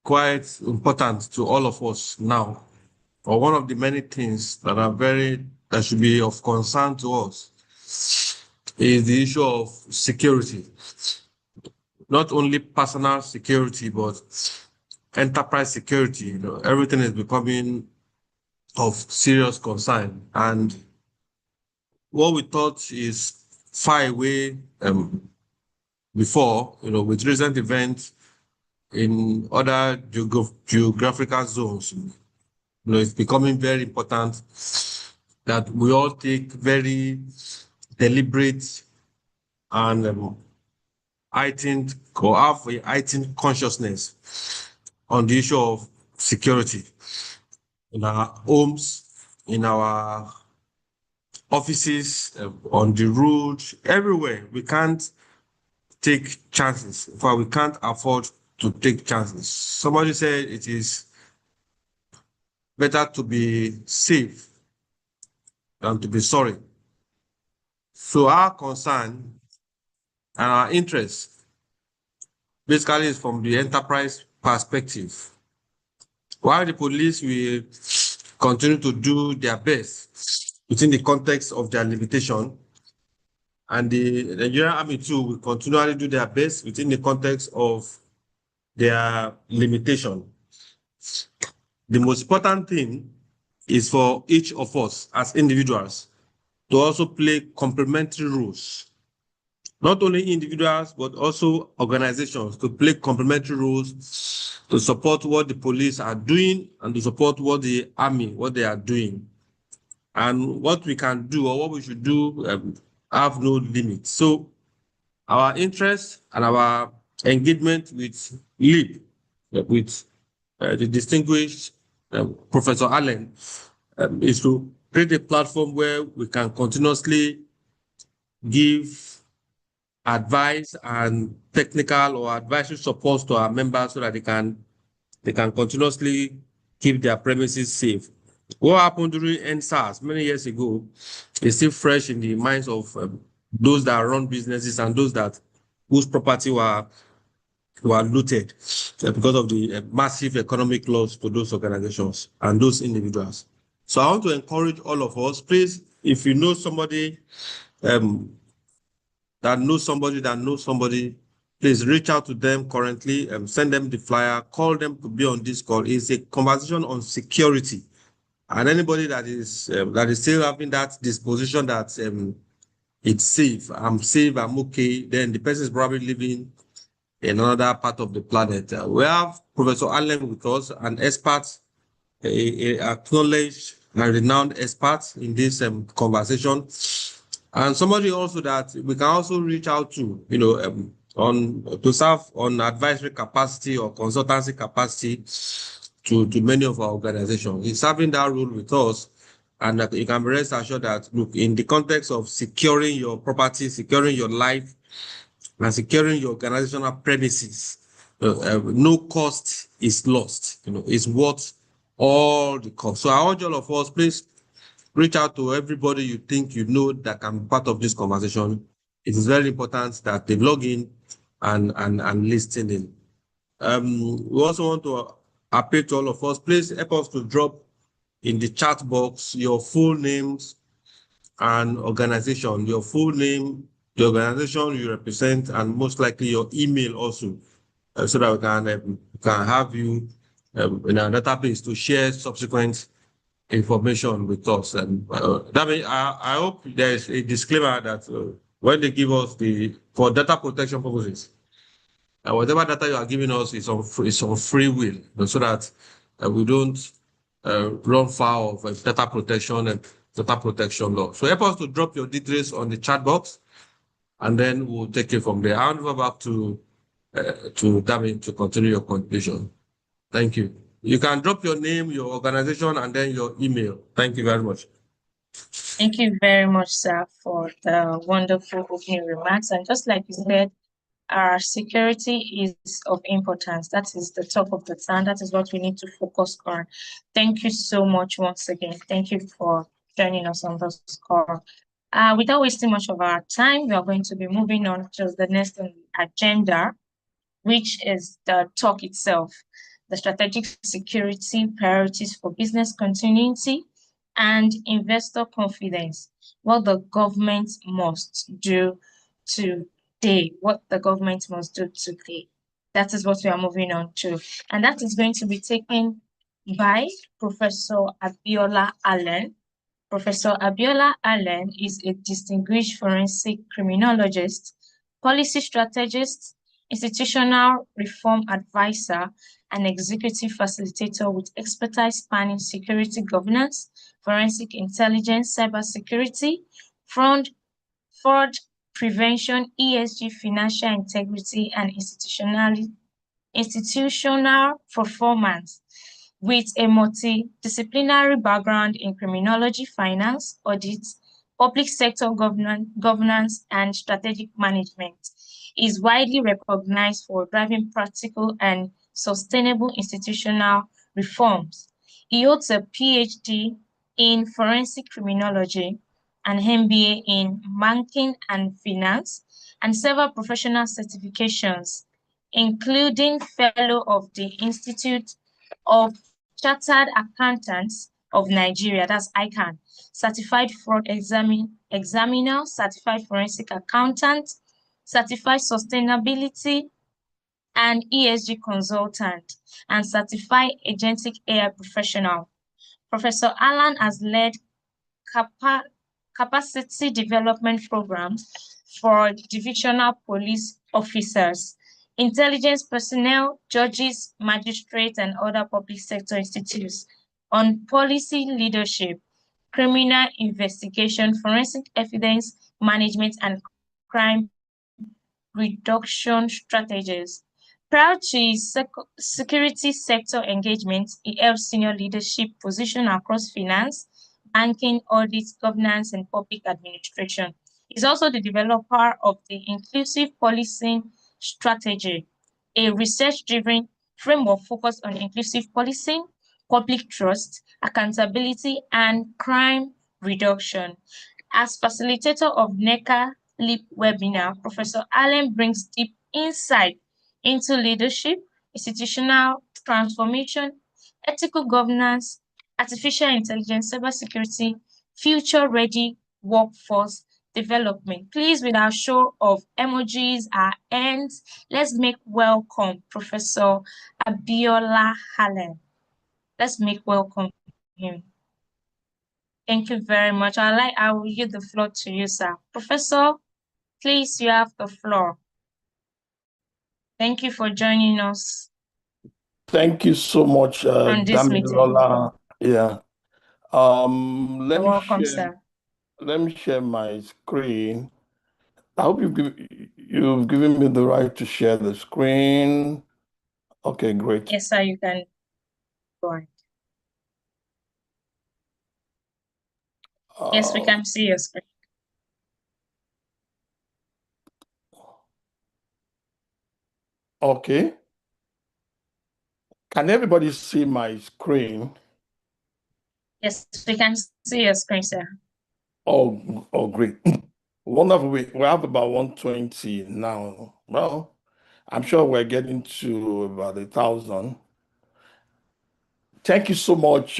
quite important to all of us now, or one of the many things that should be of concern to us, is the issue of security. Not only personal security, but enterprise security. Everything is becoming of serious concern. And what we thought is far away before, with recent events in other geographical zones, it's becoming very important that we all take very deliberate and heightened or have a heightened consciousness on the issue of security in our homes, in our offices, on the road, everywhere. We can't take chances. In fact, we can't afford to take chances. Somebody said it is better to be safe than to be sorry. So our concern and our interest basically is from the enterprise perspective. While the police will continue to do their best within the context of their limitation, and the Nigerian Army too will continually do their best within the context of their limitation. The most important thing is for each of us as individuals to also play complementary roles. Not only individuals, but also organizations to play complementary roles to support what the police are doing and to support what the army, what they are doing. And what we can do or what we should do have no limit. So our interest and our engagement with LEAP, with the distinguished Professor Allen, is to create a platform where we can continuously give advice and technical or advisory support to our members so that they can continuously keep their premises safe. What happened during EndSARS many years ago is still fresh in the minds of those that run businesses and those whose property were looted because of the massive economic loss to those organizations and those individuals. So I want to encourage all of us, please, if you know somebody that knows somebody, please reach out to them currently, send them the flyer, call them to be on this call. It's a conversation on security. And anybody that is still having that disposition that it's safe, I'm okay, then the person is probably living in another part of the planet. We have Professor Allen with us, an expert, a acknowledged and renowned expert in this conversation. And somebody also that we can also reach out to, to serve on advisory capacity or consultancy capacity to many of our organizations. He's serving that role with us, and you can be rest assured that, look, in the context of securing your property, securing your life, and securing your organizational premises, no cost is lost. It's worth all the cost. So I urge all of us, please reach out to everybody you think that can be part of this conversation. It is very important that they log in and listen in. We also want to appeal to all of us, please help us to drop in the chat box your full names and organization, your full name, the organization you represent, and most likely your email also, so that we can have you in our database to share subsequent information with us. And that means I hope there's a disclaimer that when they give us for data protection purposes, whatever data you are giving us is on free will, so that we don't run foul of data protection and data protection law. So help us to drop your details on the chat box, and then we'll take it from there. I'll hand over back to Dami to continue your contribution. Thank you. You can drop your name, your organization, and then your email. Thank you very much. Thank you very much, sir, for the wonderful opening remarks. And just like you said, our security is of importance. That is the top of the town. That is what we need to focus on. Thank you so much once again. Thank you for joining us on this call. Without wasting much of our time, we are going to be moving on to the next agenda, which is the talk itself. the strategic security priorities for business continuity and investor confidence. What the government must do today. What the government must do today. That is what we are moving on to. And that is going to be taken by Professor Abiola Allen. Professor Abiola Allen is a distinguished forensic criminologist, policy strategist, institutional reform advisor, and executive facilitator with expertise spanning security governance, forensic intelligence, cybersecurity, fraud prevention, ESG, financial integrity, and institutional performance. With a multidisciplinary background in criminology, finance, audit, public sector governance, and strategic management, is widely recognized for driving practical and sustainable institutional reforms. He holds a PhD in forensic criminology, an MBA in banking and finance, and several professional certifications, including Fellow of the Institute of Chartered Accountants of Nigeria, that's ICANN, Certified Fraud Examiner, Certified Forensic Accountant, Certified Sustainability and ESG Consultant, and Certified Agentic AI Professional. Professor Allen has led capacity development programs for divisional police officers, intelligence personnel, judges, magistrates, and other public sector institutes on policy leadership, criminal investigation, forensic evidence management, and crime reduction strategies. Prior to his security sector engagement, he held senior leadership positions across finance, banking, audit, governance, and public administration. He's also the developer of the Inclusive Policing Strategy, a research-driven framework focused on inclusive policing, public trust, accountability, and crime reduction. As facilitator of NECA LEAP webinar, Professor Allen brings deep insight into leadership, institutional transformation, ethical governance, artificial intelligence, cybersecurity, future-ready workforce development. Please, with our show of emojis, our hands, let's make welcome Professor Abiola Allen. Let's make welcome him. Thank you very much. I will give the floor to you, sir. Professor, please, you have the floor. Thank you for joining us. Thank you so much, on this Damilola. Yeah. You're welcome, sir. Let me share my screen. I hope you've given me the right to share the screen. Okay, great. Yes, sir, you can go ahead. Yes, we can see your screen. Okay. Can everybody see my screen? Yes, we can see your screen, sir. Oh, great. Wonderful. We have about 120 now. Well, I'm sure we're getting to about 1,000. Thank you so much,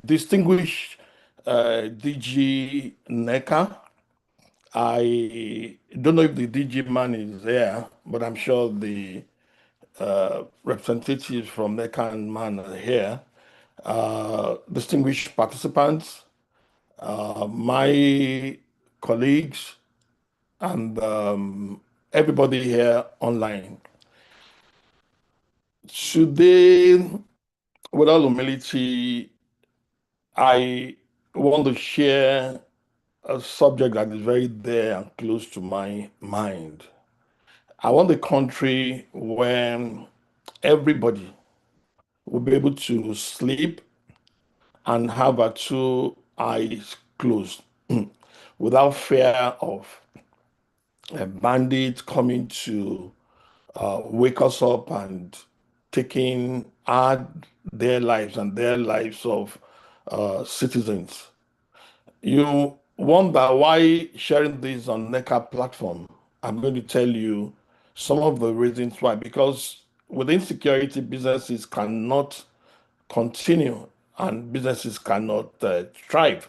distinguished DG NECA. I don't know if the DG man is there, but I'm sure the representatives from NECA and man are here. Distinguished participants, my colleagues, and everybody here online. Today, with all humility, I want to share a subject that is very dear and close to my mind. I want a country where everybody will be able to sleep and have our two eyes closed without fear of a bandit coming to wake us up and taking their lives and their lives of citizens. You wonder why sharing this on NECA platform. I'm going to tell you some of the reasons why. Because with insecurity, businesses cannot continue and businesses cannot thrive.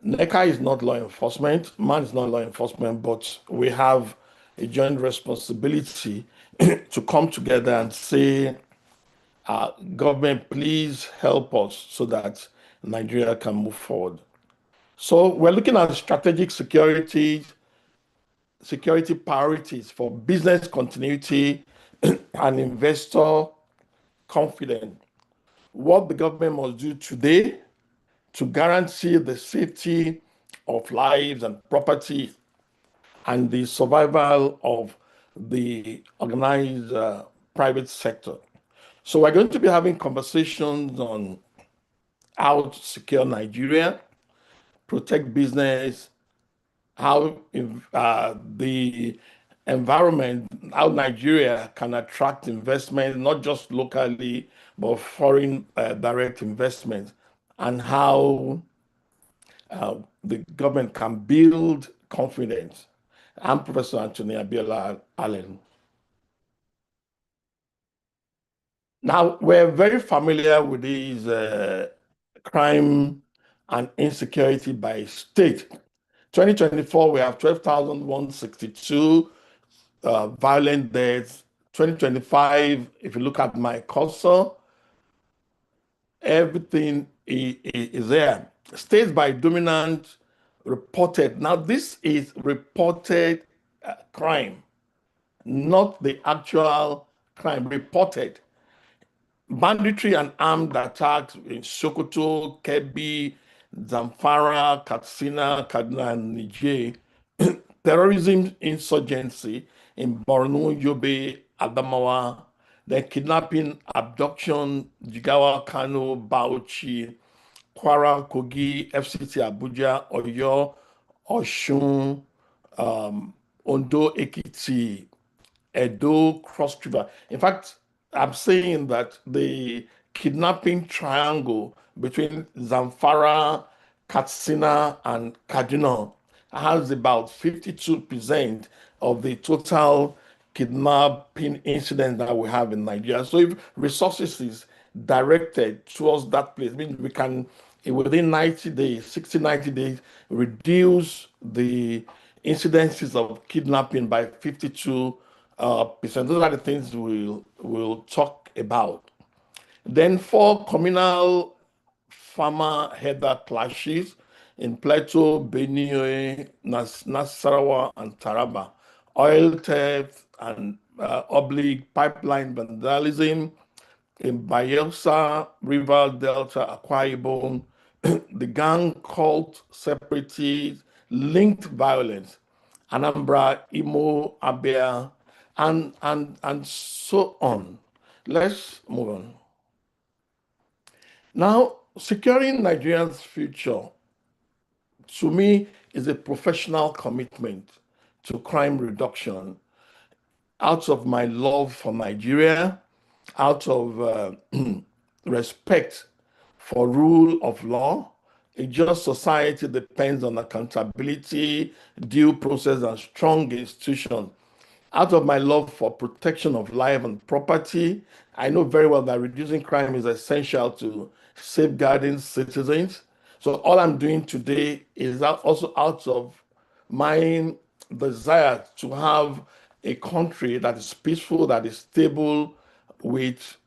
NECA is not law enforcement, MAN is not law enforcement, but we have a joint responsibility to come together and say, government, please help us so that Nigeria can move forward. So we're looking at strategic security priorities for business continuity and investor confidence. What the government must do today to guarantee the safety of lives and property and the survival of the organized private sector. So we're going to be having conversations on how to secure Nigeria, protect business, how the environment, how Nigeria can attract investment, not just locally, but foreign direct investment, and how the government can build confidence. I'm Professor Anthony Abiola Allen. Now, we're very familiar with these crime and insecurity by state. 2024, we have 12,162 violent deaths. 2025, if you look at my cursor, everything is there. States by dominant reported. Now, this is reported crime, not the actual crime, reported. Banditry and armed attacks in Sokoto, Kebbi, Zamfara, Katsina, Kaduna, and Niger. Terrorism insurgency in Borno, Yobe, Adamawa, then kidnapping, abduction, Jigawa, Kano, Bauchi, Kwara, Kogi, FCT, Abuja, Oyo, Oshun, Ondo, Ekiti, Edo, Cross River. In fact, I'm saying that the kidnapping triangle between Zamfara, Katsina, and Kaduna has about 52% of the total kidnapping incidents that we have in Nigeria. So if resources is directed towards that place, means we can, within 90 days, 60, 90 days, reduce the incidences of kidnapping by 52%. Those are the things we'll talk about. Then 4 communal farmer header clashes in Plateau, Benue, Nasarawa, and Taraba. Oil theft and oblique pipeline vandalism in Bayelsa, River Delta, Akwa Ibom, the gang cult separatists, linked violence, Anambra, Imo, Abia, and so on. Let's move on. Now, securing Nigeria's future, to me, is a professional commitment to crime reduction out of my love for Nigeria, out of respect for rule of law. A just society depends on accountability, due process, and strong institutions. Out of my love for protection of life and property, I know very well that reducing crime is essential to safeguarding citizens. So all I'm doing today is also out of my desire to have a country that is peaceful, that is stable, with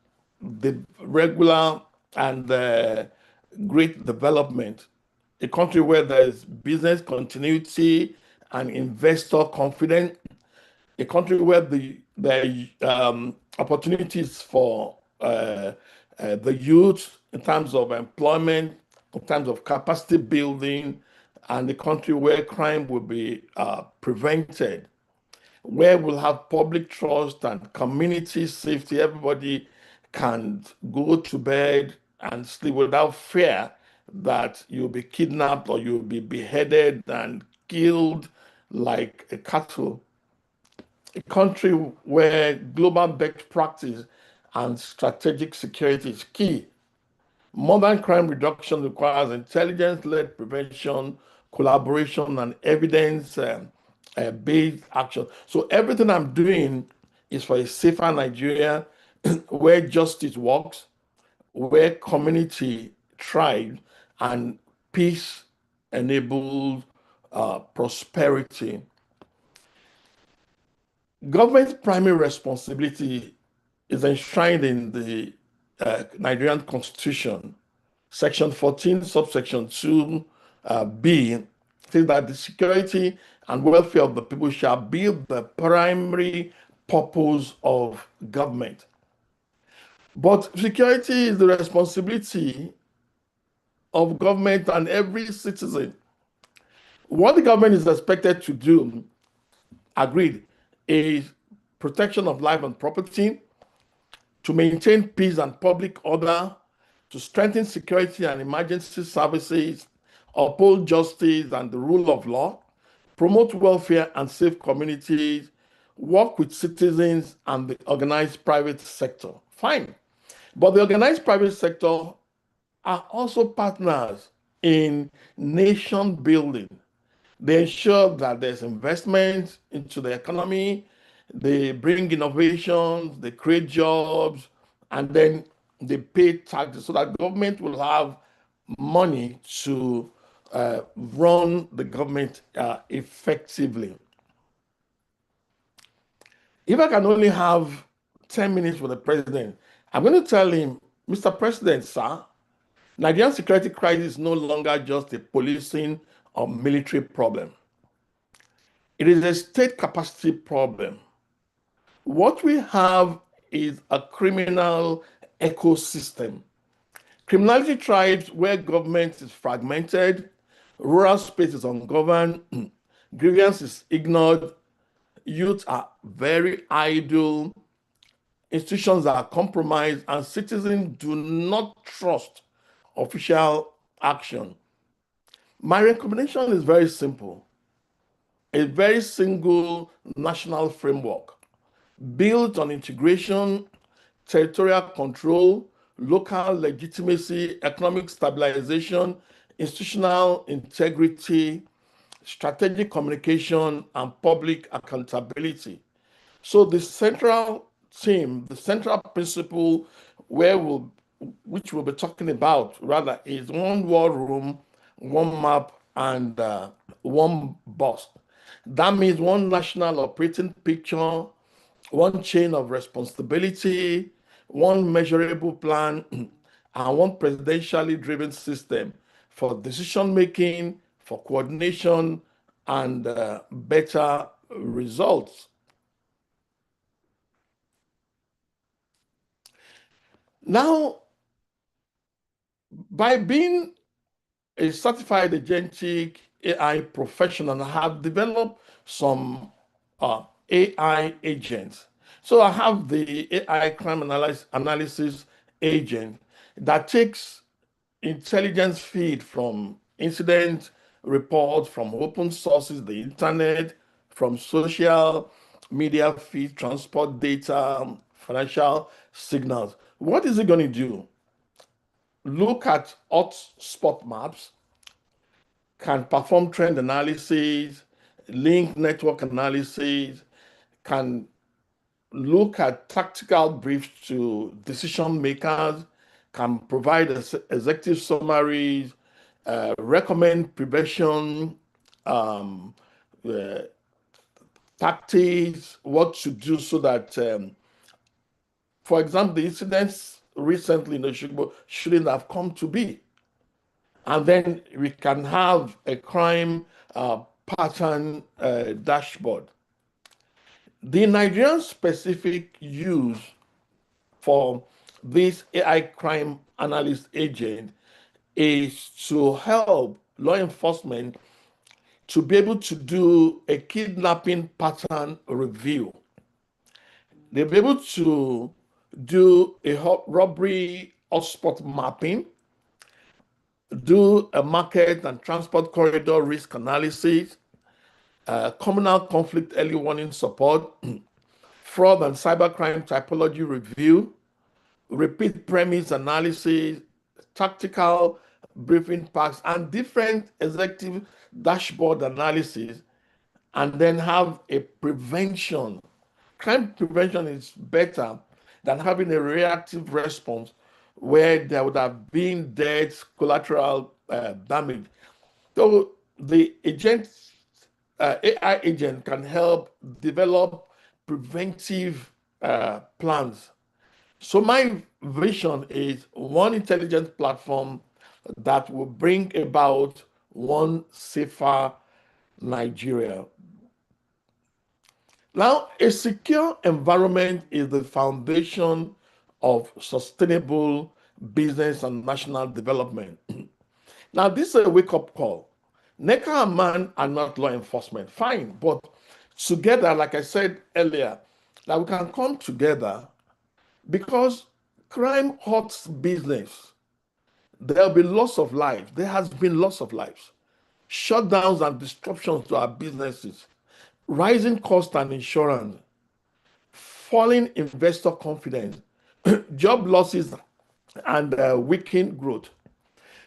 the regular and great development, a country where there is business continuity and investor confidence, a country where the opportunities for the youth in terms of employment, in terms of capacity building, and a country where crime will be prevented, where we'll have public trust and community safety. Everybody can go to bed and sleep without fear that you'll be kidnapped or you'll be beheaded and killed like a cattle. A country where global best practice and strategic security is key. Modern crime reduction requires intelligence-led prevention, collaboration, and evidence-based action. So everything I'm doing is for a safer Nigeria where justice works, where community thrives, and peace enables prosperity. Government's primary responsibility is enshrined in the Nigerian Constitution, Section 14, subsection 2B, says that the security and welfare of the people shall be the primary purpose of government. But security is the responsibility of government and every citizen. What the government is expected to do, agreed, is protection of life and property, to maintain peace and public order, to strengthen security and emergency services, uphold justice and the rule of law, promote welfare and safe communities, work with citizens and the organized private sector. Fine. But the organized private sector are also partners in nation building. They ensure that there's investment into the economy, they bring innovations, they create jobs, and then they pay taxes so that government will have money to run the government effectively. If I can only have 10 minutes with the president, I'm going to tell him, Mr. President, sir, Nigerian security crisis is no longer just a policing or military problem. It is a state capacity problem. What we have is a criminal ecosystem. Criminality thrives where government is fragmented, rural space is ungoverned, grievance is ignored, youth are very idle, institutions are compromised, and citizens do not trust official action. My recommendation is very simple. A very single national framework built on integration, territorial control, local legitimacy, economic stabilization, institutional integrity, strategic communication, and public accountability. So the central theme, the central principle which we'll be talking about rather is one war room, one map, and one bus. That means one national operating picture, one chain of responsibility, one measurable plan, and one presidentially driven system for decision making, for coordination, and better results. Now, by being a certified agentic AI professional, I have developed some AI agents. So I have the AI crime analysis agent that takes intelligence feed from incident reports, from open sources, the internet, from social media feed, transport data, financial signals. What is it going to do? Look at hotspot maps, can perform trend analysis, link network analysis, can look at tactical briefs to decision makers, can provide executive summaries, recommend prevention tactics, what to do so that, for example, the incidents recently in Oshogbo shouldn't have come to be. And then we can have a crime pattern dashboard. The Nigerian specific use for this AI crime analyst agent is to help law enforcement to be able to do a kidnapping pattern review. They'll be able to do a robbery hotspot mapping, do a market and transport corridor risk analysis, communal conflict early warning support, fraud and cybercrime typology review, repeat premise analysis, tactical briefing packs, and different executive dashboard analysis, and then have a prevention crime prevention is better than having a reactive response where there would have been deaths, collateral damage. So the AI agent can help develop preventive plans. So my vision is one intelligent platform that will bring about one safer Nigeria. Now, a secure environment is the foundation of sustainable business and national development. Now, this is a wake-up call. NECA and MAN are not law enforcement, fine, but together, like I said earlier, that we can come together because crime hurts business. There'll be loss of lives. There has been loss of lives, shutdowns and disruptions to our businesses, rising cost and insurance, falling investor confidence, job losses, and weakened growth.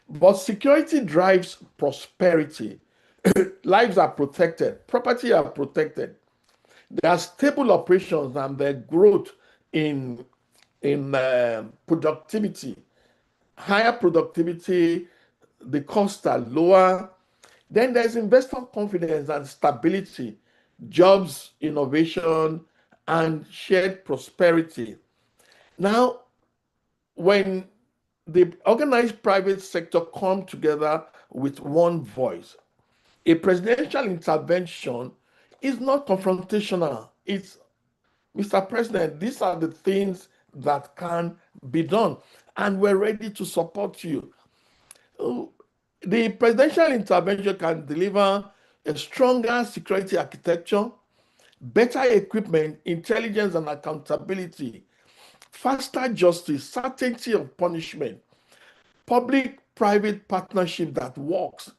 But security drives prosperity. Lives are protected, property are protected. There are stable operations and the growth in productivity, higher productivity, the costs are lower. Then there's investor confidence and stability, jobs, innovation, and shared prosperity. Now, when the organized private sector come together with one voice, a presidential intervention is not confrontational. It's, Mr. President, these are the things that can be done, and we're ready to support you. The presidential intervention can deliver a stronger security architecture, better equipment, intelligence and accountability, faster justice, certainty of punishment, public-private partnership that works,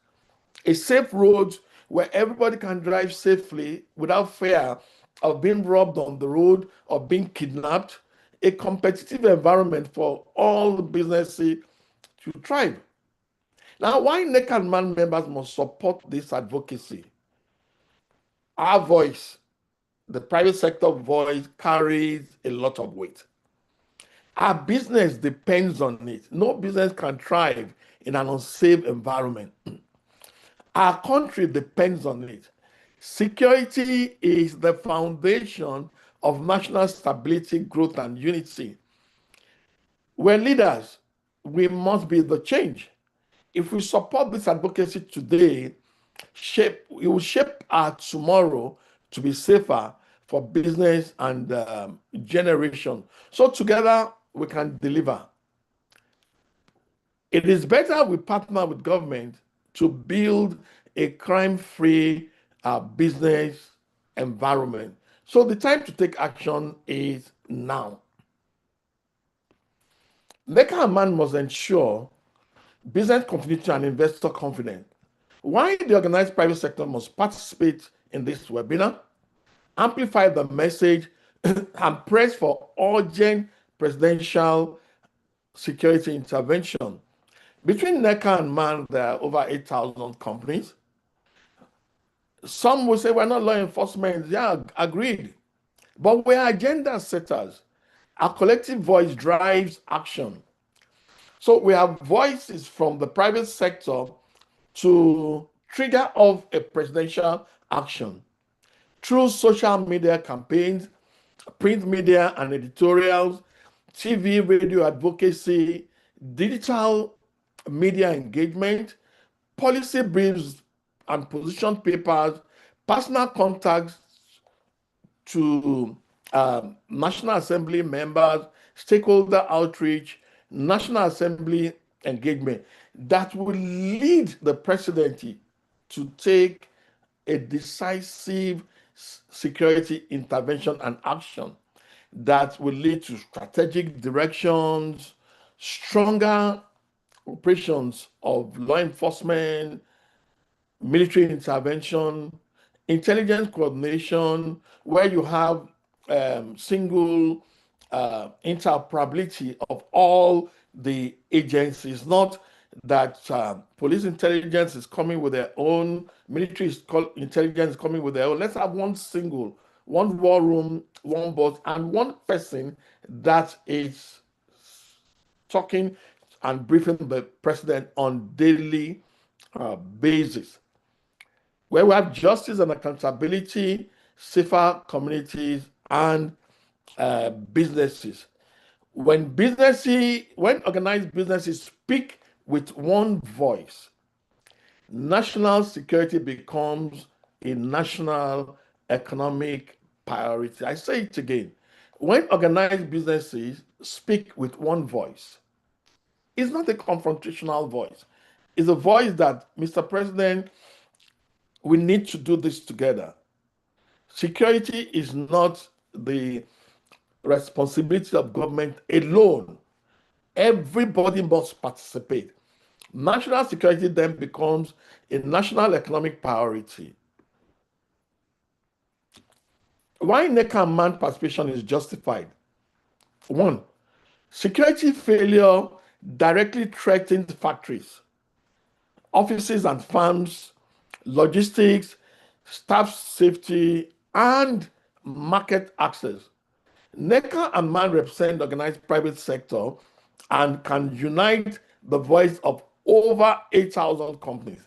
a safe road where everybody can drive safely without fear of being robbed on the road or being kidnapped, a competitive environment for all businesses to thrive. Now, why NECA and MAN members must support this advocacy? Our voice, the private sector voice, carries a lot of weight. Our business depends on it. No business can thrive in an unsafe environment. Our country depends on it. Security is the foundation of national stability, growth, and unity. We're leaders. We must be the change. If we support this advocacy today, it will shape our tomorrow to be safer for business and generation. So together we can deliver. It is better we partner with government to build a crime-free business environment. So the time to take action is now. NECA and MAN must ensure business continuity and investor confidence. Why the organized private sector must participate in this webinar, amplify the message, and press for urgent presidential security intervention. Between NECA and MAN, there are over 8,000 companies. Some will say we're not law enforcement. Yeah, agreed. But we're agenda setters. Our collective voice drives action. So we have voices from the private sector to trigger off a presidential action through social media campaigns, print media and editorials, TV, radio advocacy, digital media engagement, policy briefs and position papers, personal contacts to National Assembly members, stakeholder outreach, National Assembly engagement that will lead the presidency to take a decisive security intervention and action that will lead to strategic directions, stronger operations of law enforcement, military intervention, intelligence coordination, where you have single interoperability of all the agencies, not that police intelligence is coming with their own, military intelligence is coming with their own. Let's have one single one war room, one boss, and one person that is talking and briefing the president on daily basis, where we have justice and accountability, safer communities, and businesses. When organized businesses speak with one voice, national security becomes a national economic priority. I say it again. When organized businesses speak with one voice, it's not a confrontational voice. It's a voice that, Mr. President, we need to do this together. Security is not the responsibility of government alone. Everybody must participate. National security then becomes a national economic priority. Why NECA and MAN participation is justified? One, security failure directly threatens factories, offices and farms, logistics, staff safety, and market access. NECA and MAN represent the organized private sector and can unite the voice of over 8,000 companies.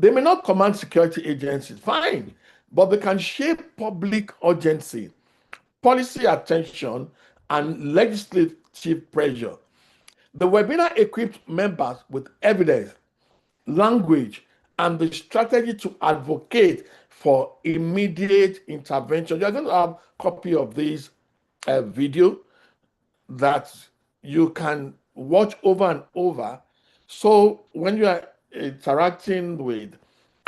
They may not command security agencies, fine, but they can shape public urgency, policy attention, and legislative pressure. The webinar equipped members with evidence, language, and the strategy to advocate for immediate intervention. You're going to have a copy of this video that you can watch over and over. So when you are interacting with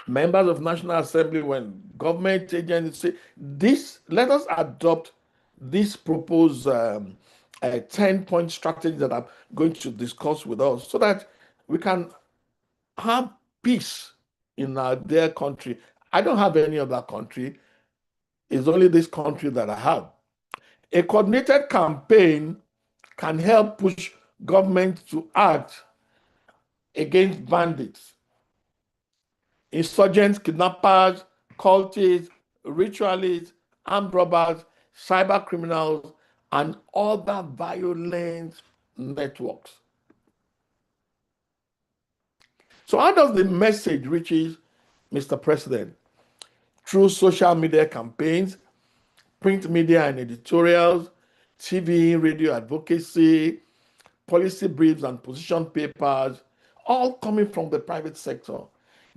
members of National Assembly, when government agencies say this, let us adopt this proposed 10-point strategy that I'm going to discuss with us so that we can have peace in our dear country. I don't have any other country. It's only this country that I have. A coordinated campaign can help push government to act against bandits, insurgents, kidnappers, cultists, ritualists, armed robbers, cyber criminals, and other violent networks. So how does the message reach Mr. President? Through social media campaigns, print media and editorials, TV, radio advocacy, policy briefs and position papers, all coming from the private sector,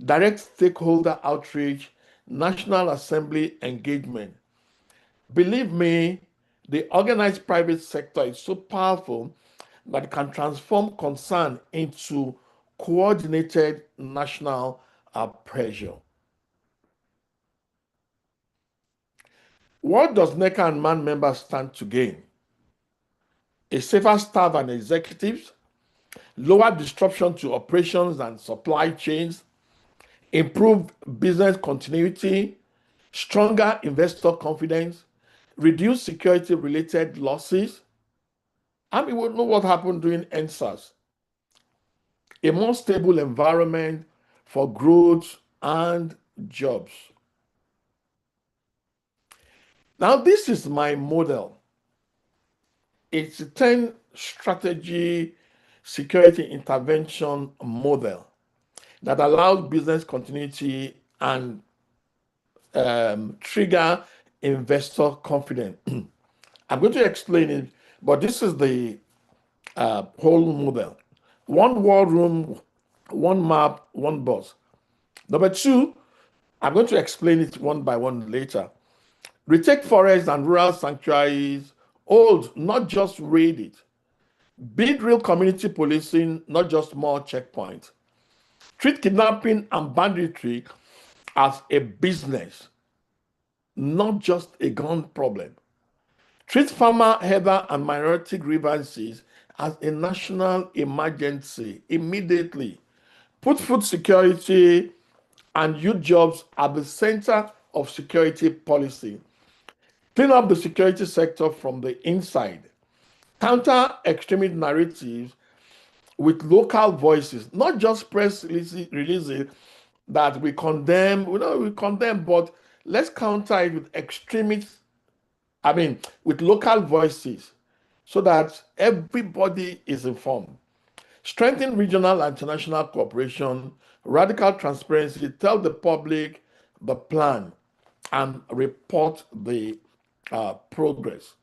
direct stakeholder outreach, National Assembly engagement. Believe me, the organized private sector is so powerful that it can transform concern into coordinated national pressure. What does NECA and MAN members stand to gain? A safer staff and executives, lower disruption to operations and supply chains, improved business continuity, stronger investor confidence, reduced security-related losses. And we will know what happened during EndSARS. A more stable environment for growth and jobs. Now, this is my model. It's a 10-strategy security intervention model that allows business continuity and trigger investor confidence. I'm going to explain it, but this is the whole model. One war room, one map, one boss. Number two, I'm going to explain it one by one later. Retake forests and rural sanctuaries, hold, not just raid it. Build real community policing, not just more checkpoints. Treat kidnapping and banditry as a business, not just a gun problem. Treat farmer, heather, and minority grievances as a national emergency immediately. Put food security and youth jobs at the center of security policy. Clean up the security sector from the inside. Counter extremist narratives with local voices, not just press releases that we condemn, we condemn, but Let's counter it with extremists, with local voices so that everybody is informed. Strengthen regional and international cooperation, radical transparency, tell the public the plan, and report the progress.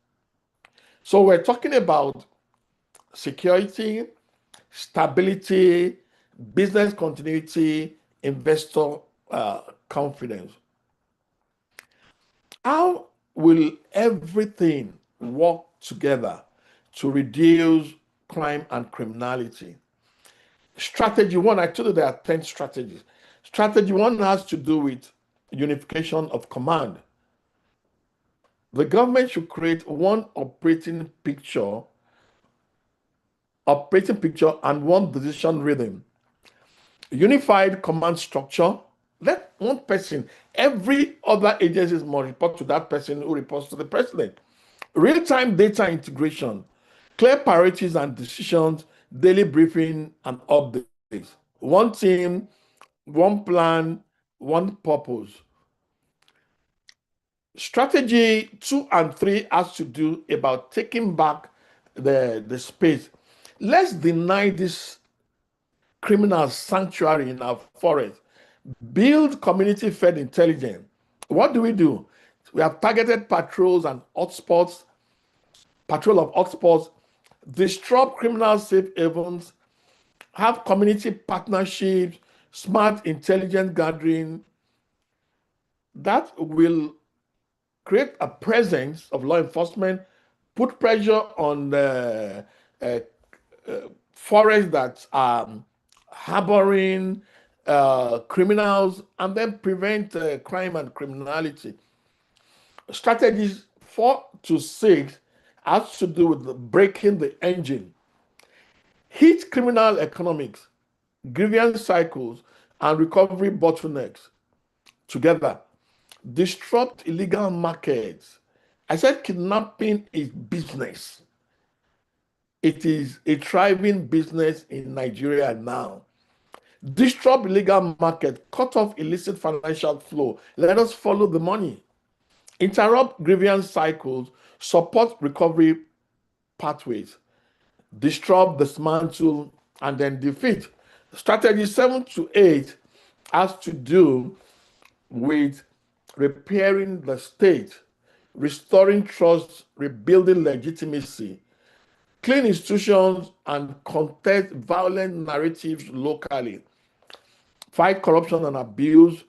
So we're talking about security, stability, business continuity, investor confidence. How will everything work together to reduce crime and criminality? Strategy one, I told you there are 10 strategies. Strategy one has to do with unification of command. The government should create one operating picture and one decision rhythm. Unified command structure. Let one person, every other agencies must report to that person who reports to the president. Real-time data integration, clear priorities and decisions, daily briefing and updates. One team, one plan, one purpose. Strategy 2 and 3 has to do about taking back the space. Let's deny this criminal sanctuary in our forest. Build community-fed intelligence. What do? We have targeted patrols and hotspots, patrol of hotspots, disrupt criminal safe havens, have community partnerships, smart intelligence gathering. That will create a presence of law enforcement, put pressure on the forests that are harboring criminals, and then prevent crime and criminality. Strategies 4 to 6 has to do with breaking the engine. Hit criminal economics, grievance cycles, and recovery bottlenecks together. Disrupt illegal markets. I said kidnapping is business. It is a thriving business in Nigeria now. Disrupt illegal market, cut off illicit financial flow. Let us follow the money. Interrupt grievance cycles, support recovery pathways. Disrupt, dismantle, and then defeat. Strategy 7 to 8 has to do with repairing the state, restoring trust, rebuilding legitimacy, clean institutions, and contest violent narratives locally, fight corruption and abuse,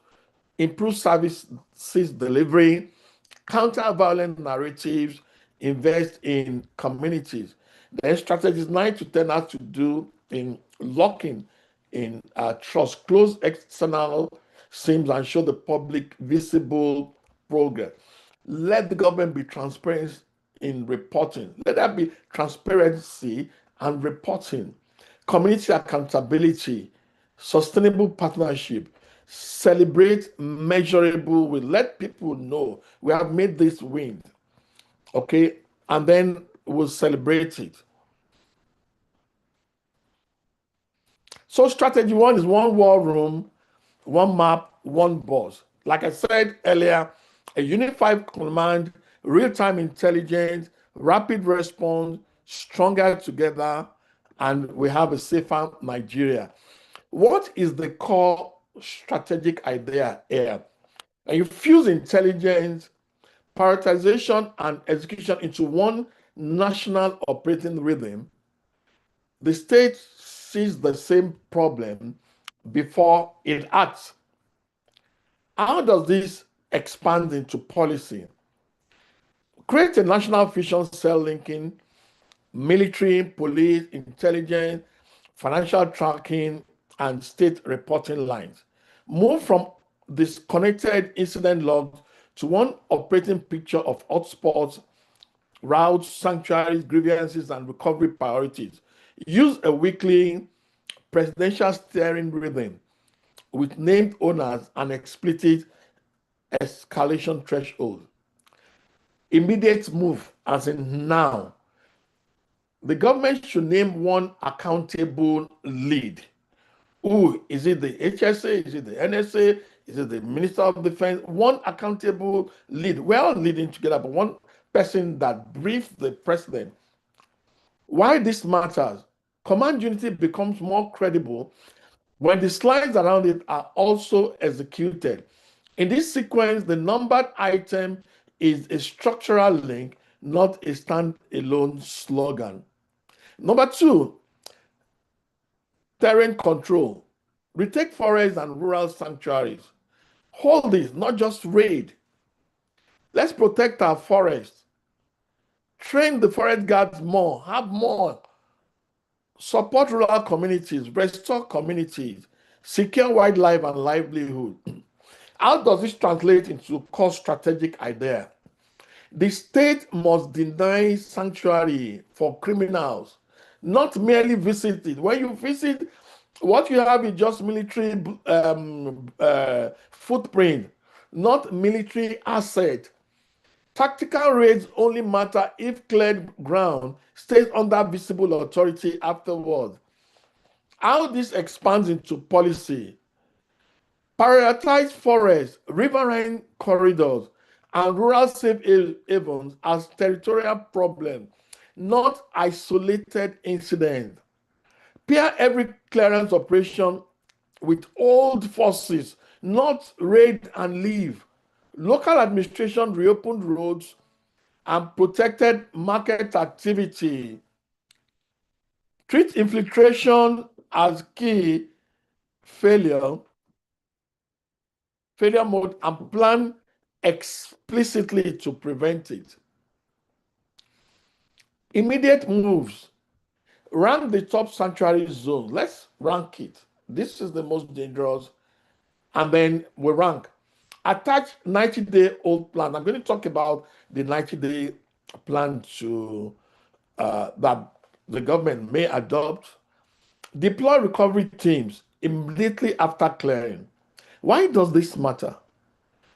improve services delivery, counter violent narratives, invest in communities. Then strategies 9 to 10 has to do in locking in trust, close external seams, and show the public visible progress. Let the government be transparent in reporting. Let there be transparency and reporting. Community accountability, sustainable partnership, celebrate measurable win. Let people know we have made this win. Okay, and then we'll celebrate it. So strategy 1 is one war room, one map, one boss. Like I said earlier, a unified command, real-time intelligence, rapid response, stronger together, and we have a safer Nigeria. What is the core strategic idea here? And you fuse intelligence, prioritization, and execution into one national operating rhythm. The state sees the same problem before it acts. How does this expand into policy? Create a national fusion cell linking military, police, intelligence, financial tracking, and state reporting lines. Move from disconnected incident logs to one operating picture of hotspots, routes, sanctuaries, grievances, and recovery priorities. Use a weekly presidential steering rhythm with named owners and explicit escalation threshold. Immediate move, as in now. The government should name one accountable lead. Who is it? The HSA? Is it the NSA? It is the Minister of Defense, one accountable lead. We're all leading together, but one person that briefed the president. Why this matters? Command unity becomes more credible when the slides around it are also executed. In this sequence, the numbered item is a structural link, not a standalone slogan. Number two, terrain control. Retake forests and rural sanctuaries. Hold this, not just raid. Let's protect our forests. Train the forest guards more, have more. Support rural communities, restore communities, secure wildlife and livelihood. How does this translate into core strategic idea? The state must deny sanctuary for criminals, not merely visit it. When you visit, what you have is just military footprint, not military asset. Tactical raids only matter if cleared ground stays under visible authority afterward. How this expands into policy: prioritize forests, riverine corridors, and rural safe havens as territorial problems, not isolated incidents. Pair every clearance operation with old forces, not raid and leave. Local administration reopened roads and protected market activity. Treat infiltration as key failure mode and plan explicitly to prevent it. Immediate moves. Rank the top sanctuary zones. Let's rank it. This is the most dangerous. And then we rank. Attach 90-day-old plan. I'm going to talk about the 90-day plan to that the government may adopt. Deploy recovery teams immediately after clearing. Why does this matter?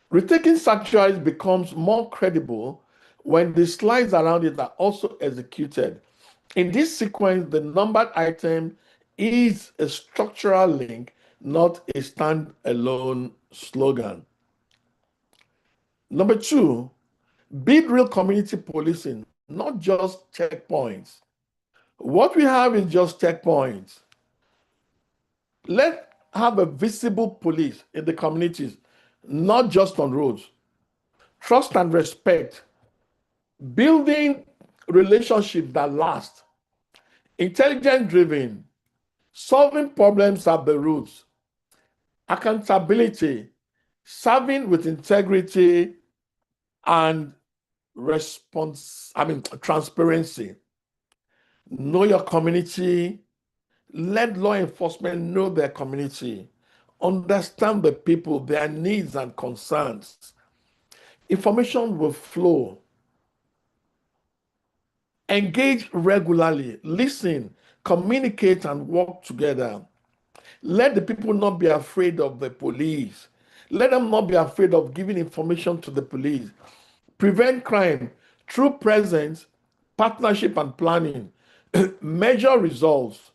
Retaking sanctuaries becomes more credible when the slides around it are also executed. In this sequence, the numbered item is a structural link, not a standalone slogan. Number two, build real community policing, not just checkpoints. What we have is just checkpoints. Let's have a visible police in the communities, not just on roads. Trust and respect, building relationships that last, intelligence driven, solving problems at the roots, accountability, serving with integrity and transparency. Know your community. Let law enforcement know their community. Understand the people, their needs and concerns. Information will flow. Engage regularly, listen, communicate, and work together. Let the people not be afraid of the police. Let them not be afraid of giving information to the police. Prevent crime through presence, partnership, and planning. Measure results,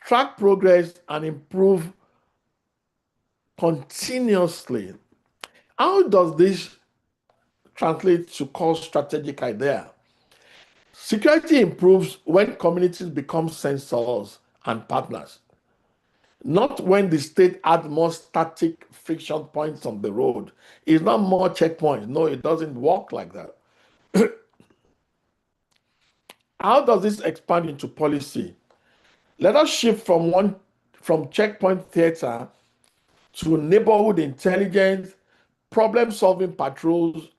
track progress, and improve continuously. How does this translate to core strategic idea? Security improves when communities become sensors and partners, not when the state adds more static friction points on the road. It's not more checkpoints. No, it doesn't work like that. How does this expand into policy? Let us shift from checkpoint theater to neighborhood intelligence, problem-solving patrols,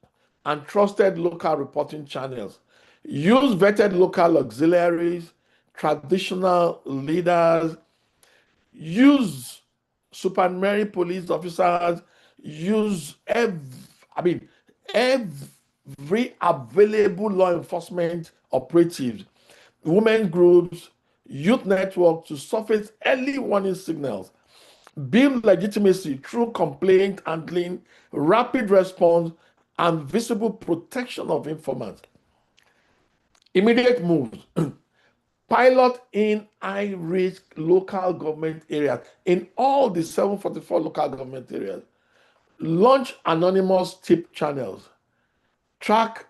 and trusted local reporting channels. Use vetted local auxiliaries, traditional leaders, use supernumerary police officers, use every available law enforcement operatives, women groups, youth network to surface early warning signals. Build legitimacy through complaint handling, rapid response, and visible protection of informants. Immediate moves. Pilot in high-risk local government areas, in all the 744 local government areas. Launch anonymous tip channels. Track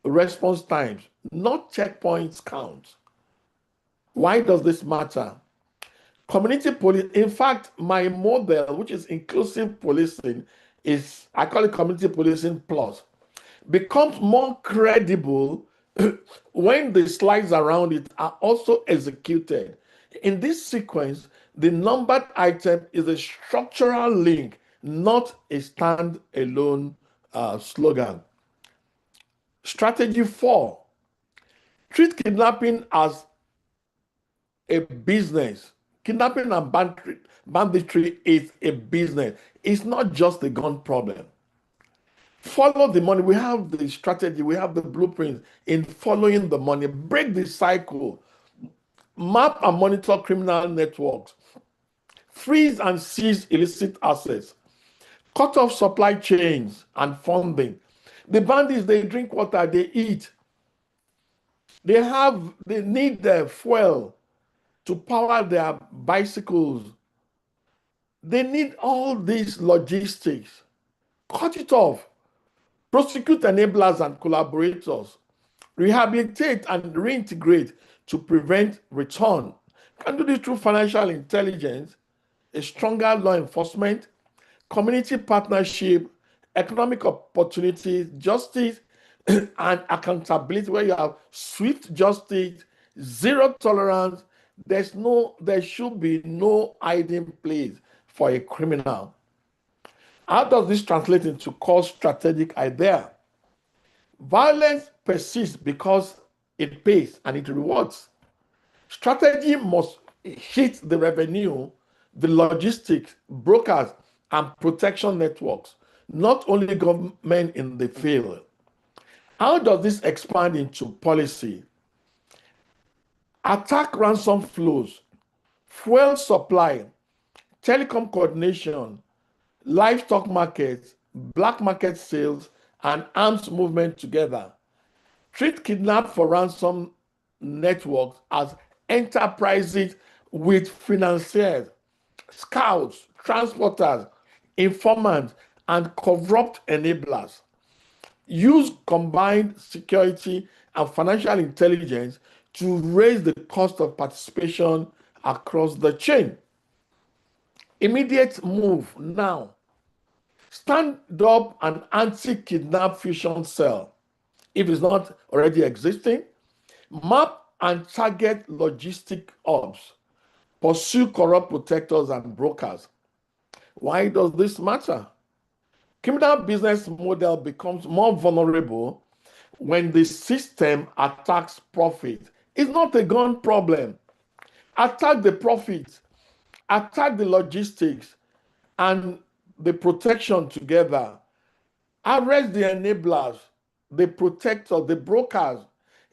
response times, not checkpoints count. Why does this matter? Community police, in fact, my model, which is inclusive policing, is, I call it community policing plus, becomes more credible when the slides around it are also executed. In this sequence, the numbered item is a structural link, not a stand-alone slogan. Strategy 4, treat kidnapping as a business. Kidnapping and banditry is a business. It's not just a gun problem. Follow the money. We have the strategy, we have the blueprint in following the money. Break the cycle. Map and monitor criminal networks. Freeze and seize illicit assets. Cut off supply chains and funding. The bandits, they drink water, they eat. They need the fuel to power their bicycles. They need all these logistics. Cut it off. Prosecute enablers and collaborators. Rehabilitate and reintegrate to prevent return. Can do this through financial intelligence, a stronger law enforcement, community partnership, economic opportunities, justice, and accountability, where you have swift justice, zero tolerance. There should be no hiding place for a criminal. How does this translate into core strategic idea? Violence persists because it pays and it rewards. Strategy must hit the revenue, the logistics, brokers, and protection networks, not only government in the field. How does this expand into policy? Attack ransom flows, fuel supply, telecom coordination, livestock markets, black market sales, and arms movement together. Treat kidnap for ransom networks as enterprises with financiers, scouts, transporters, informants, and corrupt enablers. Use combined security and financial intelligence to raise the cost of participation across the chain. Immediate move now. Stand up an anti-kidnap fusion cell if it's not already existing. Map and target logistic hubs. Pursue corrupt protectors and brokers. Why does this matter? Criminal business model becomes more vulnerable when the system attacks profit. It's not a gun problem. Attack the profit, attack the logistics and the protection together. Arrest the enablers, the protectors, the brokers.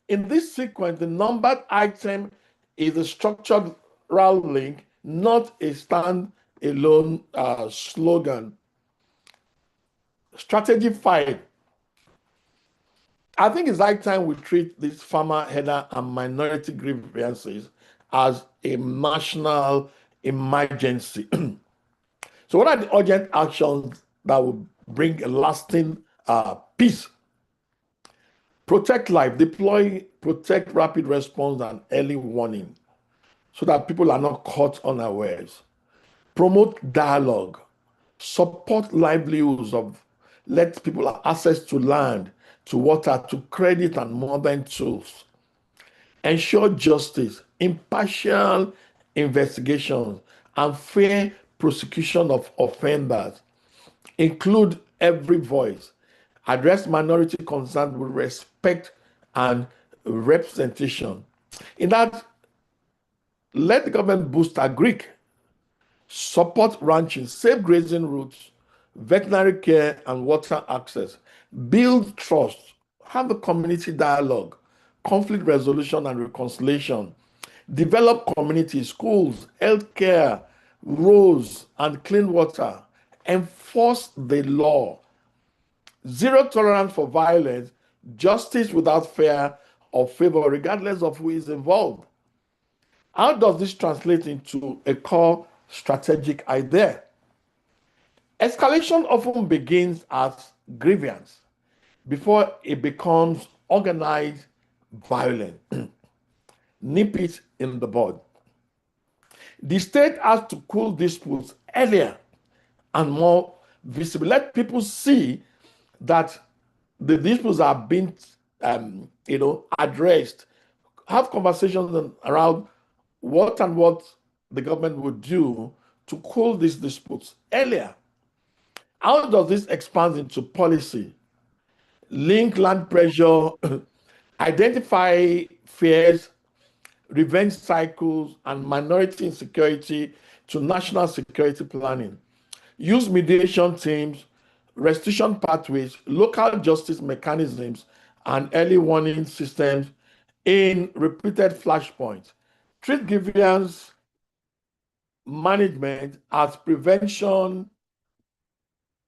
In this sequence, the numbered item is a structural link, not a stand-alone slogan. Strategy 5. I think it's high time we treat these farmer header and minority grievances as a national emergency. So what are the urgent actions that will bring a lasting peace? Protect life, deploy, protect rapid response and early warning so that people are not caught unawares. Promote dialogue, support livelihoods let people have access to land, to water, to credit and modern tools. Ensure justice, impartial investigations, and fair prosecution of offenders. Include every voice. Address minority concerns with respect and representation. In that, let the government boost agric, support ranching, safe grazing routes, veterinary care and water access, build trust, have a community dialogue, conflict resolution and reconciliation, develop communities, schools, healthcare, roads, and clean water, enforce the law, zero tolerance for violence, justice without fear or favor, regardless of who is involved. How does this translate into a core strategic idea? Escalation often begins as grievance before it becomes organized violence. Nip it in the bud. The state has to cool disputes earlier and more visible. Let people see that the disputes are being, addressed. Have conversations around what the government would do to cool these disputes earlier. How does this expand into policy? Link land pressure, identify fears, revenge cycles, and minority insecurity to national security planning. Use mediation teams, restitution pathways, local justice mechanisms, and early warning systems in repeated flashpoints. Treat grievance management as prevention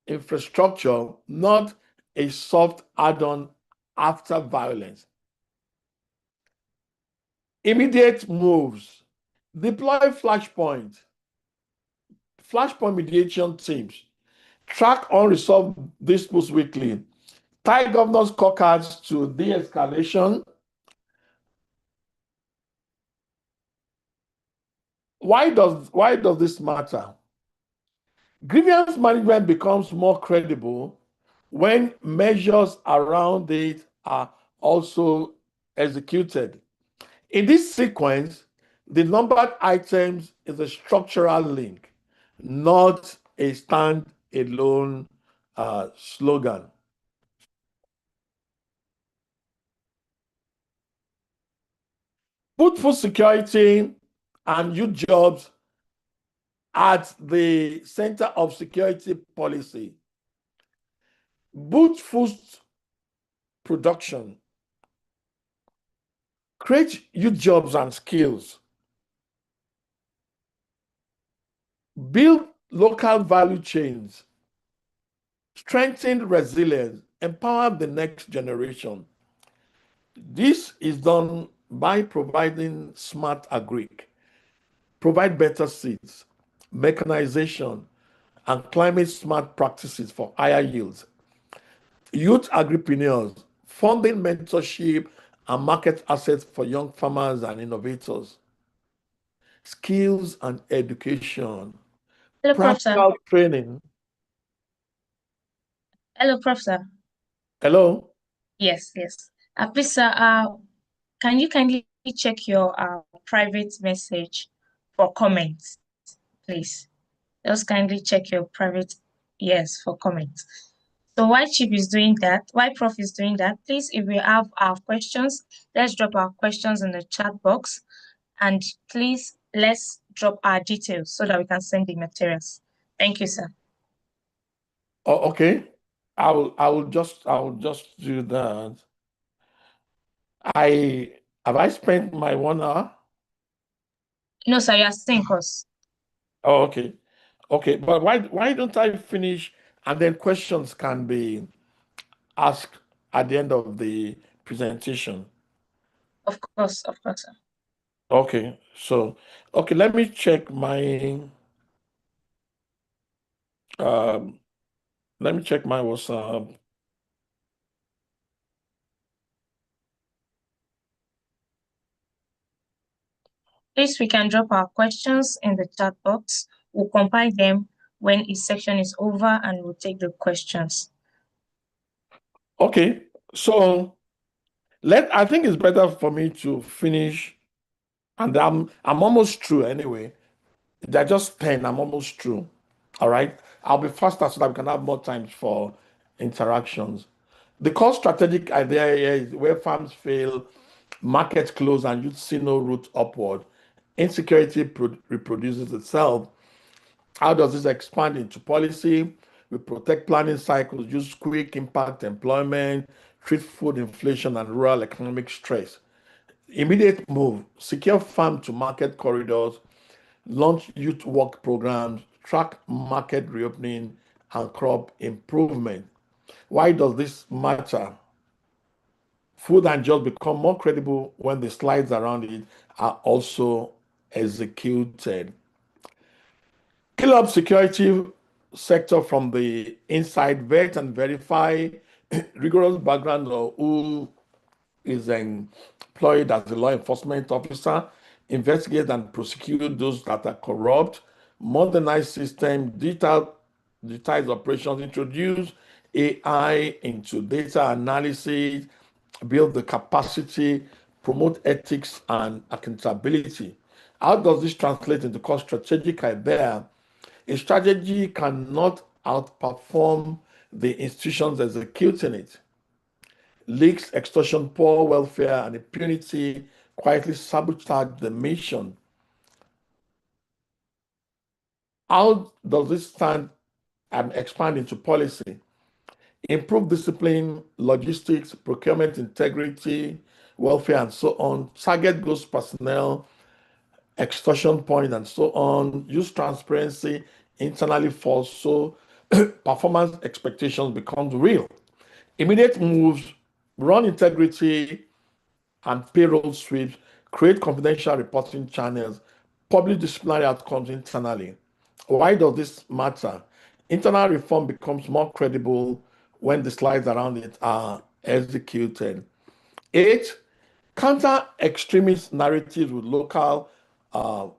infrastructure, not a soft add-on after violence. Immediate moves. Deploy flashpoint mediation teams. Track unresolved disputes weekly. Tie governors' scorecards to de-escalation. Why does this matter? Grievance management becomes more credible when measures around it are also executed. In this sequence, the numbered items is a structural link, not a stand-alone slogan. Put food security and youth jobs at the center of security policy. Boost food production. Create youth jobs and skills. Build local value chains. Strengthen resilience. Empower the next generation. This is done by providing smart agric. Provide better seeds, mechanization, and climate smart practices for higher yields. Youth agripreneurs, funding mentorship and market assets for young farmers and innovators. Skills and education. Hello, Professor. Practical training. Hello, Professor. Hello? Yes. Please, sir, can you kindly check your private message for comments, please? Just kindly check your private, yes, for comments. So while Chief is doing that, while Prof is doing that, please, if we have our questions, let's drop our questions in the chat box, and please let's drop our details so that we can send the materials. Thank you, sir. Oh, okay. I will just do that. Have I spent my 1 hour? No, sir, you are staying course. Oh, okay. Okay, but why don't I finish and then questions can be asked at the end of the presentation? Of course, sir. Okay, so let me check my WhatsApp. Please, we can drop our questions in the chat box. We'll compile them when each section is over, and we'll take the questions. Okay, so I think it's better for me to finish, and I'm almost through anyway. They're just 10, I'm almost through. All right, I'll be faster so that we can have more time for interactions. The core strategic idea here is where farms fail, markets close, and youth see no route upward. Insecurity reproduces itself. How does this expand into policy? We protect planning cycles, use quick impact employment, treat food inflation and rural economic stress. Immediate move, secure farm to market corridors, launch youth work programs, track market reopening and crop improvement. Why does this matter? Food and jobs become more credible when the slides around it are also executed. Scale up security sector from the inside, vet and verify rigorous background of who is employed as a law enforcement officer, investigate and prosecute those that are corrupt, modernize system, digitize operations, introduce AI into data analysis, build the capacity, promote ethics and accountability. How does this translate into cost strategic idea? A strategy cannot outperform the institutions executing it. Leaks, extortion, poor welfare, and impunity quietly sabotage the mission. How does this stand and expand into policy? Improve discipline, logistics, procurement integrity, welfare, and so on. Target those personnel, extortion point, and so on. Use transparency internally for so performance expectations becomes real. Immediate moves, run integrity and payroll sweeps, create confidential reporting channels, publish disciplinary outcomes internally. Why does this matter? Internal reform becomes more credible when the slides around it are executed. 8, counter extremist narratives with local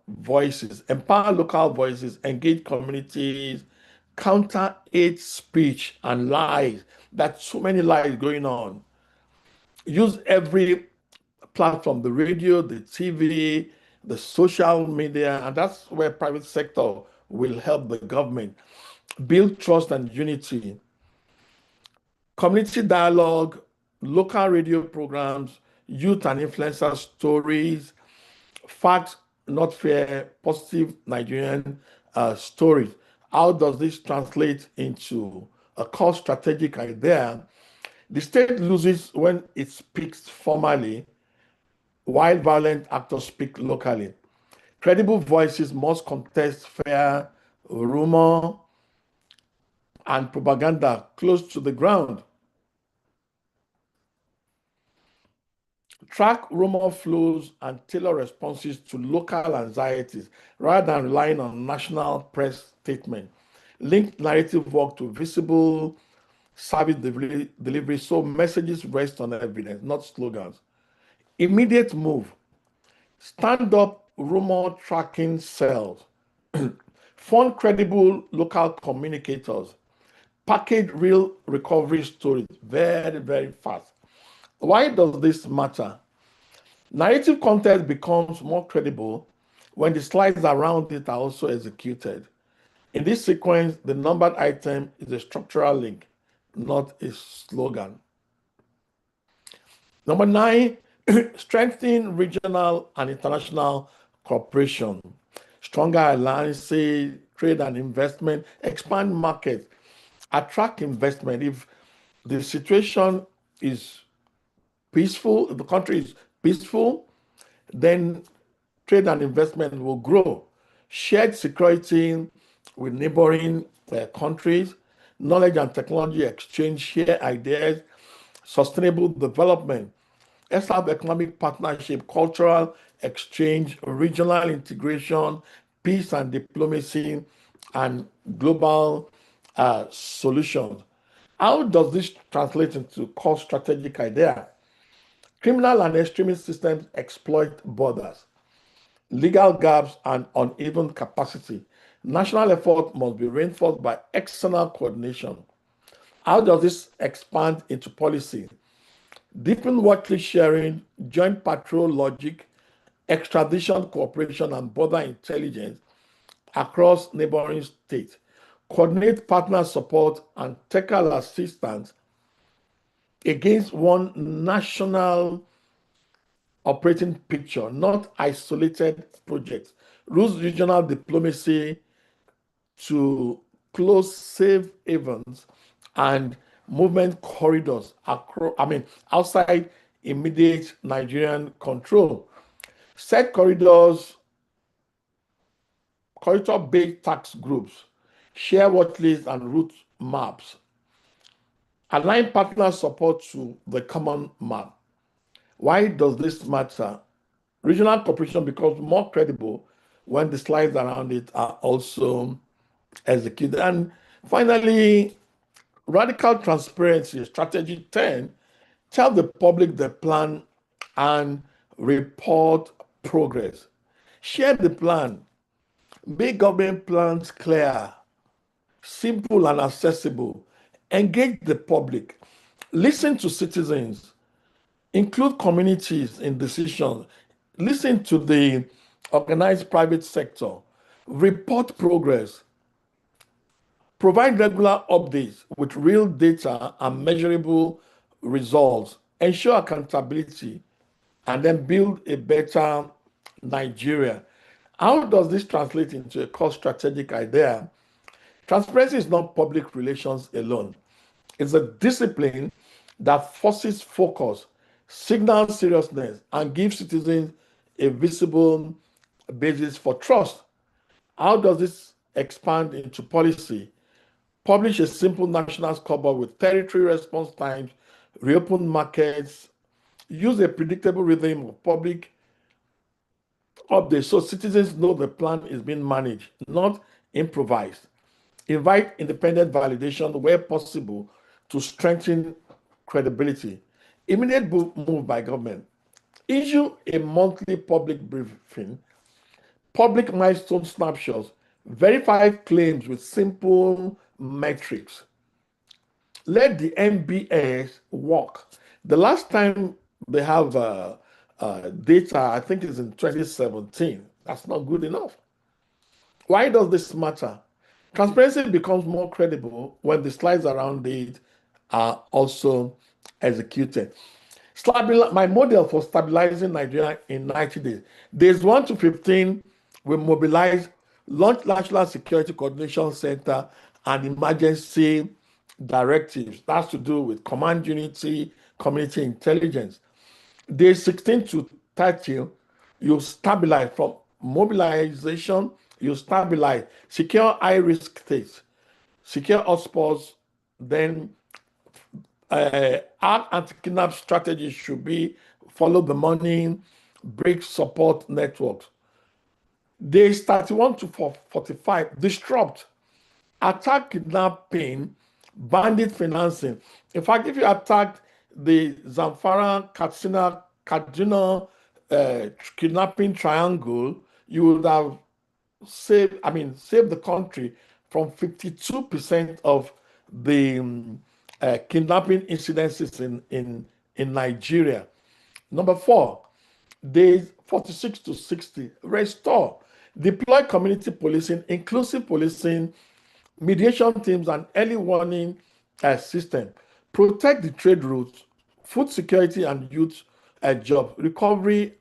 voices, empower local voices, engage communities, counter hate speech and lies. That's so many lies going on. Use every platform, the radio, the TV, the social media, and that's where private sector will help the government build trust and unity. Community dialogue, local radio programs, youth and influencer stories, facts, not fair, positive Nigerian stories. How does this translate into a core strategic idea? The state loses when it speaks formally, while violent actors speak locally. Credible voices must contest fair rumor and propaganda close to the ground. Track rumor flows and tailor responses to local anxieties rather than relying on national press statement. Link narrative work to visible service delivery so messages rest on evidence, not slogans. Immediate move. Stand up rumor tracking cells. Fund credible local communicators. Package real recovery stories very, very fast. Why does this matter? Narrative content becomes more credible when the slides around it are also executed. In this sequence, the numbered item is a structural link, not a slogan. Number 9, strengthening regional and international cooperation, stronger alliances, trade and investment, expand markets, attract investment. If the situation is peaceful, if the country is peaceful, then trade and investment will grow. Shared security with neighboring countries, knowledge and technology exchange, share ideas, sustainable development. Let's have economic partnership, cultural exchange, regional integration, peace and diplomacy, and global solutions. How does this translate into core strategic idea? Criminal and extremist systems exploit borders, legal gaps, and uneven capacity. National effort must be reinforced by external coordination. How does this expand into policy? Deepen workplace sharing, joint patrol logic, extradition cooperation, and border intelligence across neighboring states. Coordinate partner support and technical assistance against one national operating picture, not isolated projects. Use regional diplomacy to close safe havens and movement corridors across, outside immediate Nigerian control. Set corridors, corridor-based tax groups, share watch lists and route maps. Align partner support to the common map. Why does this matter? Regional cooperation becomes more credible when the slides around it are also executed. And finally, radical transparency, strategy 10, tell the public the plan and report progress. Share the plan. Make government plans clear, simple, and accessible. Engage the public. Listen to citizens. Include communities in decisions. Listen to the organized private sector. Report progress. Provide regular updates with real data and measurable results. Ensure accountability, and then build a better Nigeria. How does this translate into a core strategic idea? Transparency is not public relations alone. It's a discipline that forces focus, signals seriousness, and gives citizens a visible basis for trust. How does this expand into policy? Publish a simple national scoreboard with territory response times, reopen markets, use a predictable rhythm of public updates so citizens know the plan is being managed, not improvised. Invite independent validation where possible to strengthen credibility. Immediate move by government. Issue a monthly public briefing, public milestone snapshots, verify claims with simple metrics. Let the MBS work. The last time they have data, I think is in 2017. That's not good enough. Why does this matter? Transparency becomes more credible when the slides around it are also executed. My model for stabilizing Nigeria in 90 days. Days 1 to 15, we mobilize, launch National Security Coordination Center and emergency directives. That's to do with command unity, community intelligence. Days 16 to 30, you stabilize from mobilization, you stabilize, secure high-risk states, secure hotspots, then our anti-kidnap strategy should be follow the money, break support networks. Days 31 to 45, disrupt, attack kidnapping, bandit financing. In fact, if you attacked the Zamfara, Katsina, Kaduna kidnapping triangle, you would have saved the country from 52% of the kidnapping incidences in Nigeria. Number 4, days 46 to 60, restore, deploy community policing, inclusive policing, mediation teams, and early warning system. Protect the trade routes, food security and youth job, recovery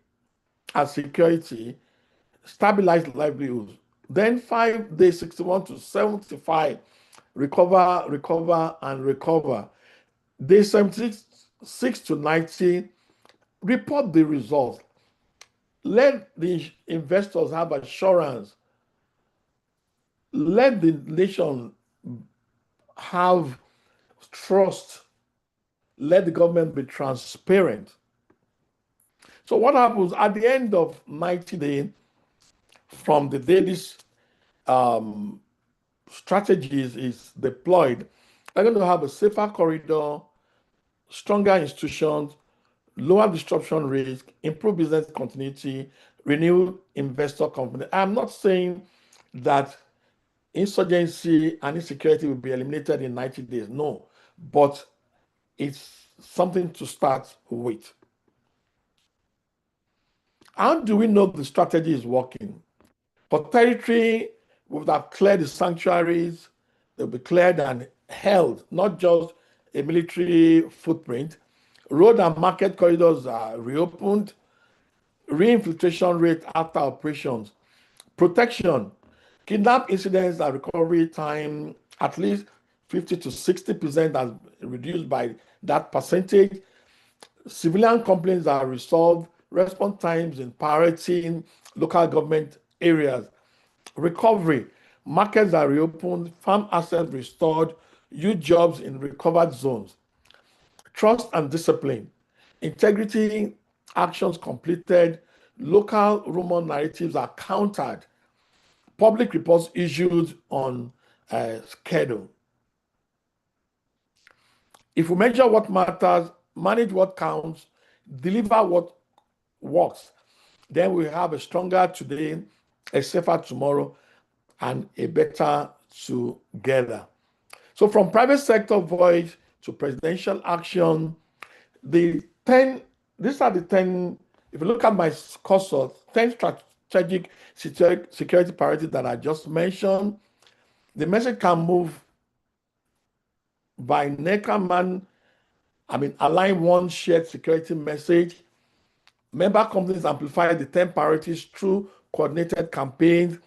and security, stabilize livelihoods. Then 5 days 61 to 75, recover, and recover. Day 76 to 90, report the results. Let the investors have assurance. Let the nation have trust. Let the government be transparent. So what happens at the end of 90 days from the day this strategies is deployed, we're going to have a safer corridor, stronger institutions, lower disruption risk, improve business continuity, renew investor confidence. I'm not saying that insurgency and insecurity will be eliminated in 90 days. No, but it's something to start with. How do we know the strategy is working? For territory, we would have cleared the sanctuaries, they'll be cleared and held, not just a military footprint. Road and market corridors are reopened, re-infiltration rate after operations, protection, kidnap incidents and recovery time, at least 50 to 60% has reduced by that percentage. Civilian complaints are resolved, response times in priority in local government areas. Recovery, markets are reopened, farm assets restored, youth jobs in recovered zones. Trust and discipline, integrity actions completed, local rumor narratives are countered, public reports issued on schedule. If we measure what matters, manage what counts, deliver what works, then we have a stronger today, a safer tomorrow, and a better together. So from private sector voice to presidential action, these are the 10, if you look at my cursor, 10 strategic security priorities that I just mentioned. The message can move by align one shared security message. Member companies amplify the 10 priorities through coordinated campaigns.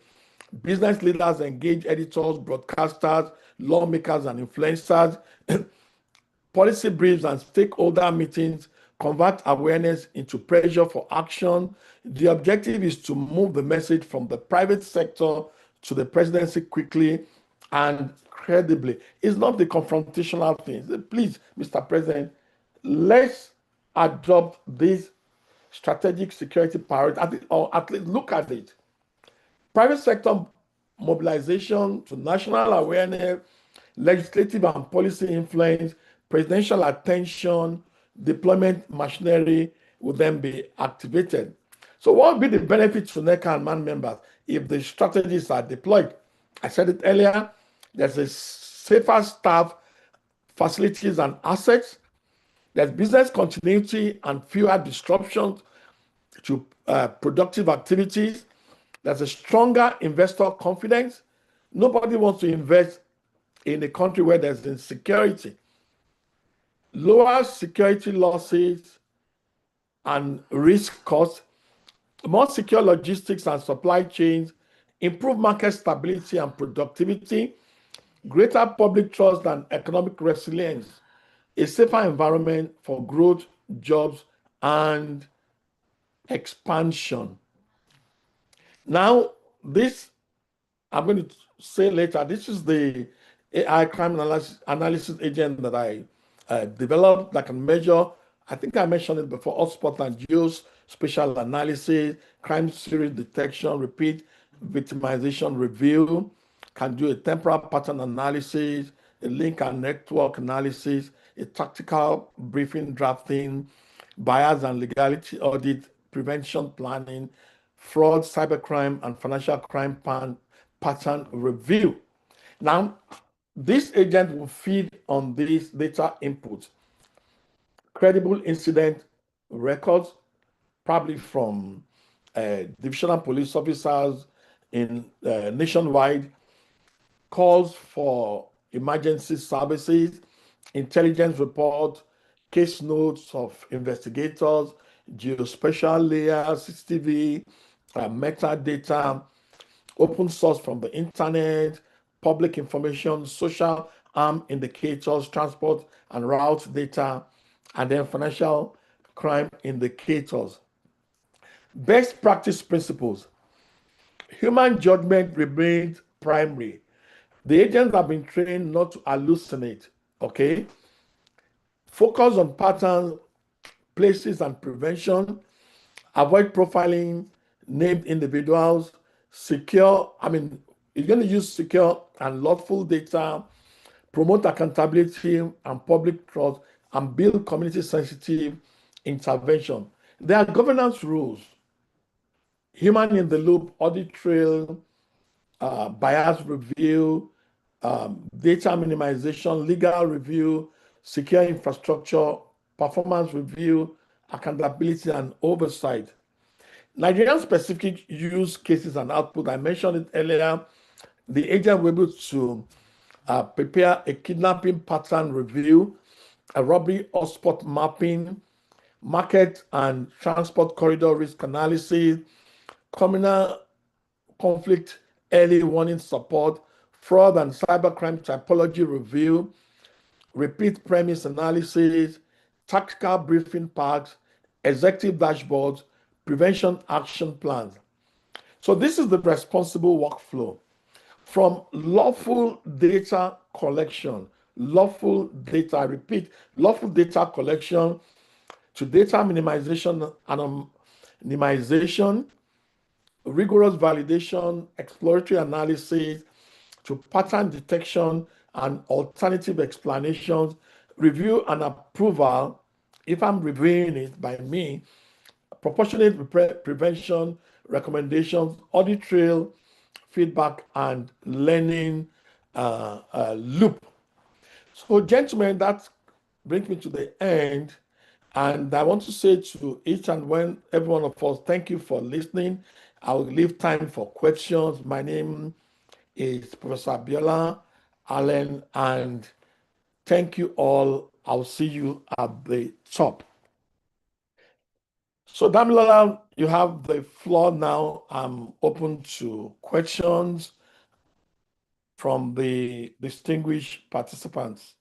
Business leaders engage editors, broadcasters, lawmakers, and influencers. Policy briefs and stakeholder meetings convert awareness into pressure for action. The objective is to move the message from the private sector to the presidency quickly and credibly. It's not the confrontational things. Please, Mr. President, let's adopt this strategic security priority, or at least look at it. Private sector mobilization to national awareness, legislative and policy influence, presidential attention, deployment machinery will then be activated. So what would be the benefit to NECA and MAN members if the strategies are deployed? I said it earlier, there's a safer staff, facilities, and assets. There's business continuity and fewer disruptions to productive activities. There's a stronger investor confidence. Nobody wants to invest in a country where there's insecurity. Lower security losses and risk costs, more secure logistics and supply chains, improve market stability and productivity, greater public trust and economic resilience, a safer environment for growth, jobs, and expansion. Now, this, I'm going to say later, this is the AI crime analysis agent that I developed that can measure, I think I mentioned it before, hotspot and geospatial analysis, crime series detection, repeat victimization review, can do a temporal pattern analysis, a link and network analysis, a tactical briefing drafting, bias and legality audit, prevention planning, fraud, cybercrime, and financial crime pattern review. Now, this agent will feed on these data inputs, credible incident records, probably from divisional police officers in nationwide, calls for emergency services, intelligence report, case notes of investigators, geospatial layers, CCTV, metadata, open source from the internet, public information, social arm indicators, transport and route data, and then financial crime indicators. Best practice principles. Human judgment remains primary. The agents have been trained not to hallucinate, okay? Focus on patterns, places, and prevention. Avoid profiling named individuals. You're going to use secure and lawful data, promote accountability and public trust, and build community-sensitive intervention. There are governance rules. Human in the loop, audit trail, bias review, data minimization, legal review, secure infrastructure, performance review, accountability, and oversight. Nigerian specific use cases and output, I mentioned it earlier. The agent will be able to prepare a kidnapping pattern review, a robbery hotspot mapping, market and transport corridor risk analysis, communal conflict early warning support, fraud and cybercrime typology review, repeat premise analysis, tactical briefing packs, executive dashboards, prevention action plans. So this is the responsible workflow. From lawful data collection, lawful data collection to data minimization, anonymization, rigorous validation, exploratory analysis, to pattern detection and alternative explanations, review and approval, if I'm reviewing it by me, proportionate prevention, recommendations, audit trail, feedback, and learning loop. So, gentlemen, that brings me to the end. And I want to say to each and every one of us, thank you for listening. I will leave time for questions. My name is Professor Abiola Allen, and thank you all. I'll see you at the top. So, Damilola, you have the floor now. I'm open to questions from the distinguished participants.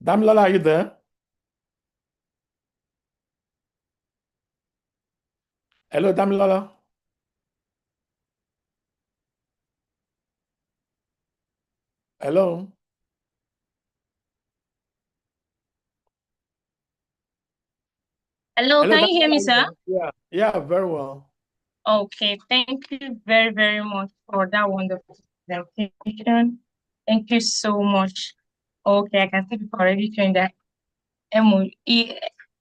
Damilola, are you there? Hello, Damilola. Hello. Hello, Hello, can you hear me, Damilola. sir? Yeah, very well. Okay, thank you very, very much for that wonderful presentation. Thank you so much. Okay, I can see people already showing that MOE.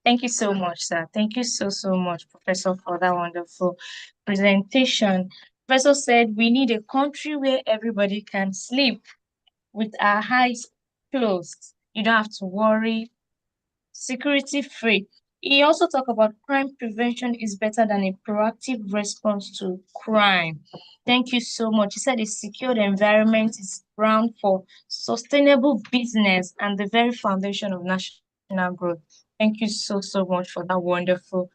Thank you so much, sir. Thank you so, so much, Professor, for that wonderful presentation. Professor said we need a country where everybody can sleep with our eyes closed. You don't have to worry, security free. He also talked about crime prevention is better than a proactive response to crime. Thank you so much. He said a secured environment is ground for sustainable business and the very foundation of national growth. Thank you so, so much for that wonderful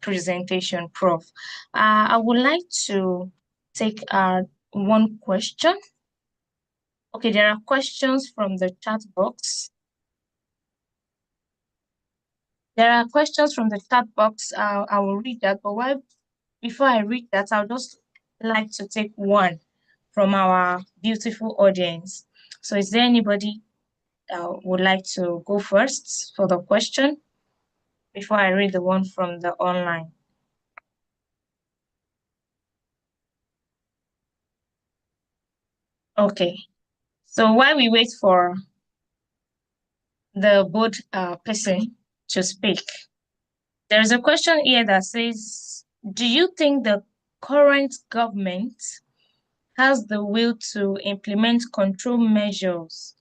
presentation, Prof. I would like to take one question. Okay, there are questions from the chat box. There are questions from the chat box. I will read that, but before I read that, I'll just like to take one from our beautiful audience. So is there anybody would like to go first for the question before I read the one from the online? Okay. So while we wait for the board person to speak, there's a question here that says, do you think the current government has the will to implement control measures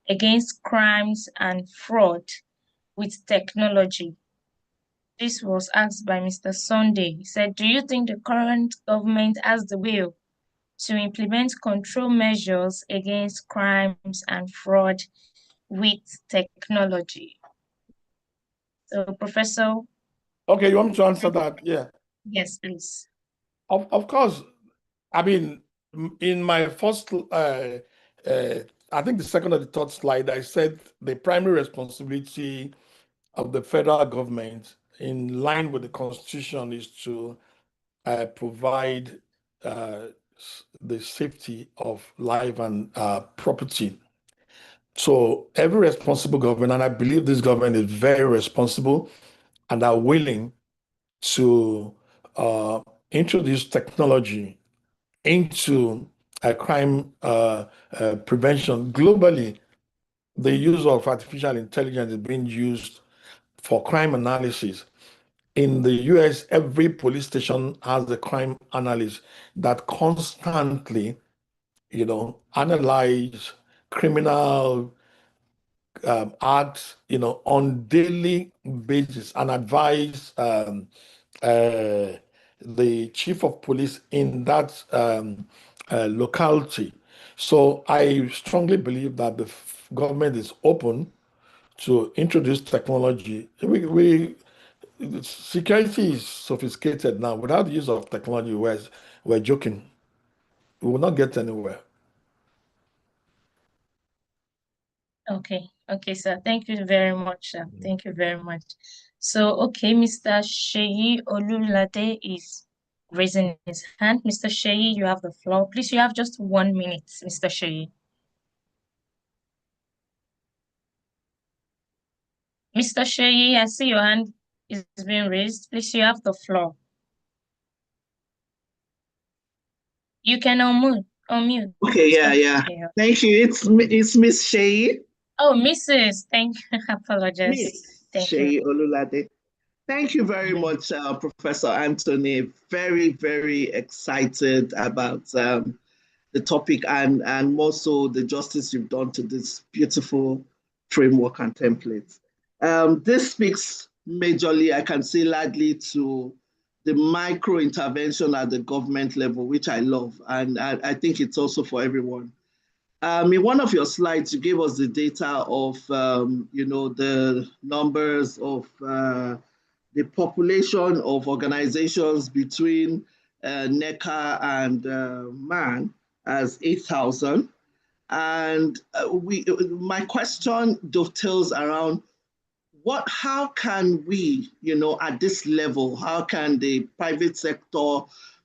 against crimes and fraud with technology? This was asked by Mr. Sunday. He said, do you think the current government has the will to implement control measures against crimes and fraud with technology? So, Professor. Okay, you want me to answer that? Yeah. Yes, please. Of course. I mean, in my first, I think the second or the third slide, I said the primary responsibility of the federal government, in line with the Constitution, is to provide the safety of life and property. So every responsible government, and I believe this government is very responsible and are willing to introduce technology into crime prevention. Globally, the use of artificial intelligence is being used for crime analysis. In the US, every police station has a crime analyst that constantly, analyze criminal acts, on daily basis and advise the chief of police in that locality. So I strongly believe that the government is open to introduce technology. Security is sophisticated now. Without the use of technology, we're joking. We will not get anywhere. Okay, sir. Thank you very much, sir. Thank you very much. So, okay, Mr. Sheyi Olulade is raising his hand. Mr. Sheyi, you have the floor. Please, you have just 1 minute, Mr. Sheyi. Mr. Sheyi, I see your hand is being raised. Please, you have the floor. You can unmute. Okay, yeah, Stop yeah. here. Thank you. It's Miss Shay. Oh, Mrs. Thank you. Apologize. Miss Thank you. Shay Olulade. Thank you very much, Professor Anthony. Very, very excited about the topic and more so the justice you've done to this beautiful framework and template. This speaks majorly, I can say largely, to the micro intervention at the government level, which I love. And I think it's also for everyone. In one of your slides, you gave us the data of, the numbers of the population of organizations between NECA and MAN as 8,000. And my question dovetails around how can we, at this level, how can the private sector,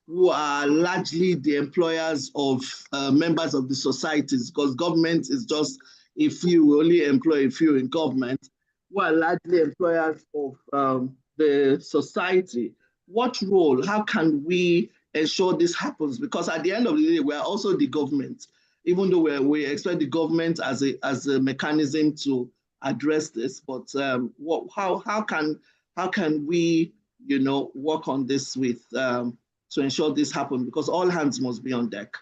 who are largely the employers of members of the societies, because government is just a few, we only employ a few in government, who are largely employers of the society, what role, how can we ensure this happens? Because at the end of the day, we are also the government, even though we expect the government as a mechanism to address this, but how can we work on this with to ensure this happens, because all hands must be on deck.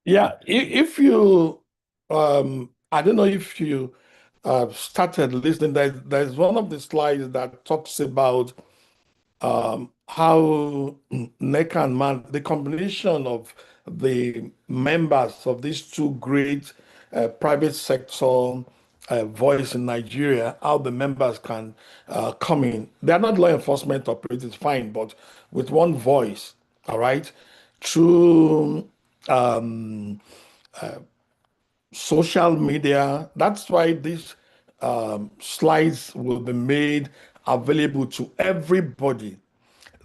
Yeah, if you I don't know if you started listening, there's one of the slides that talks about how NECA and MAN, the combination of the members of these two great private sector voice in Nigeria, how the members can come in. They're not law enforcement operators, fine, but with one voice, all right, through social media. That's why these slides will be made available to everybody.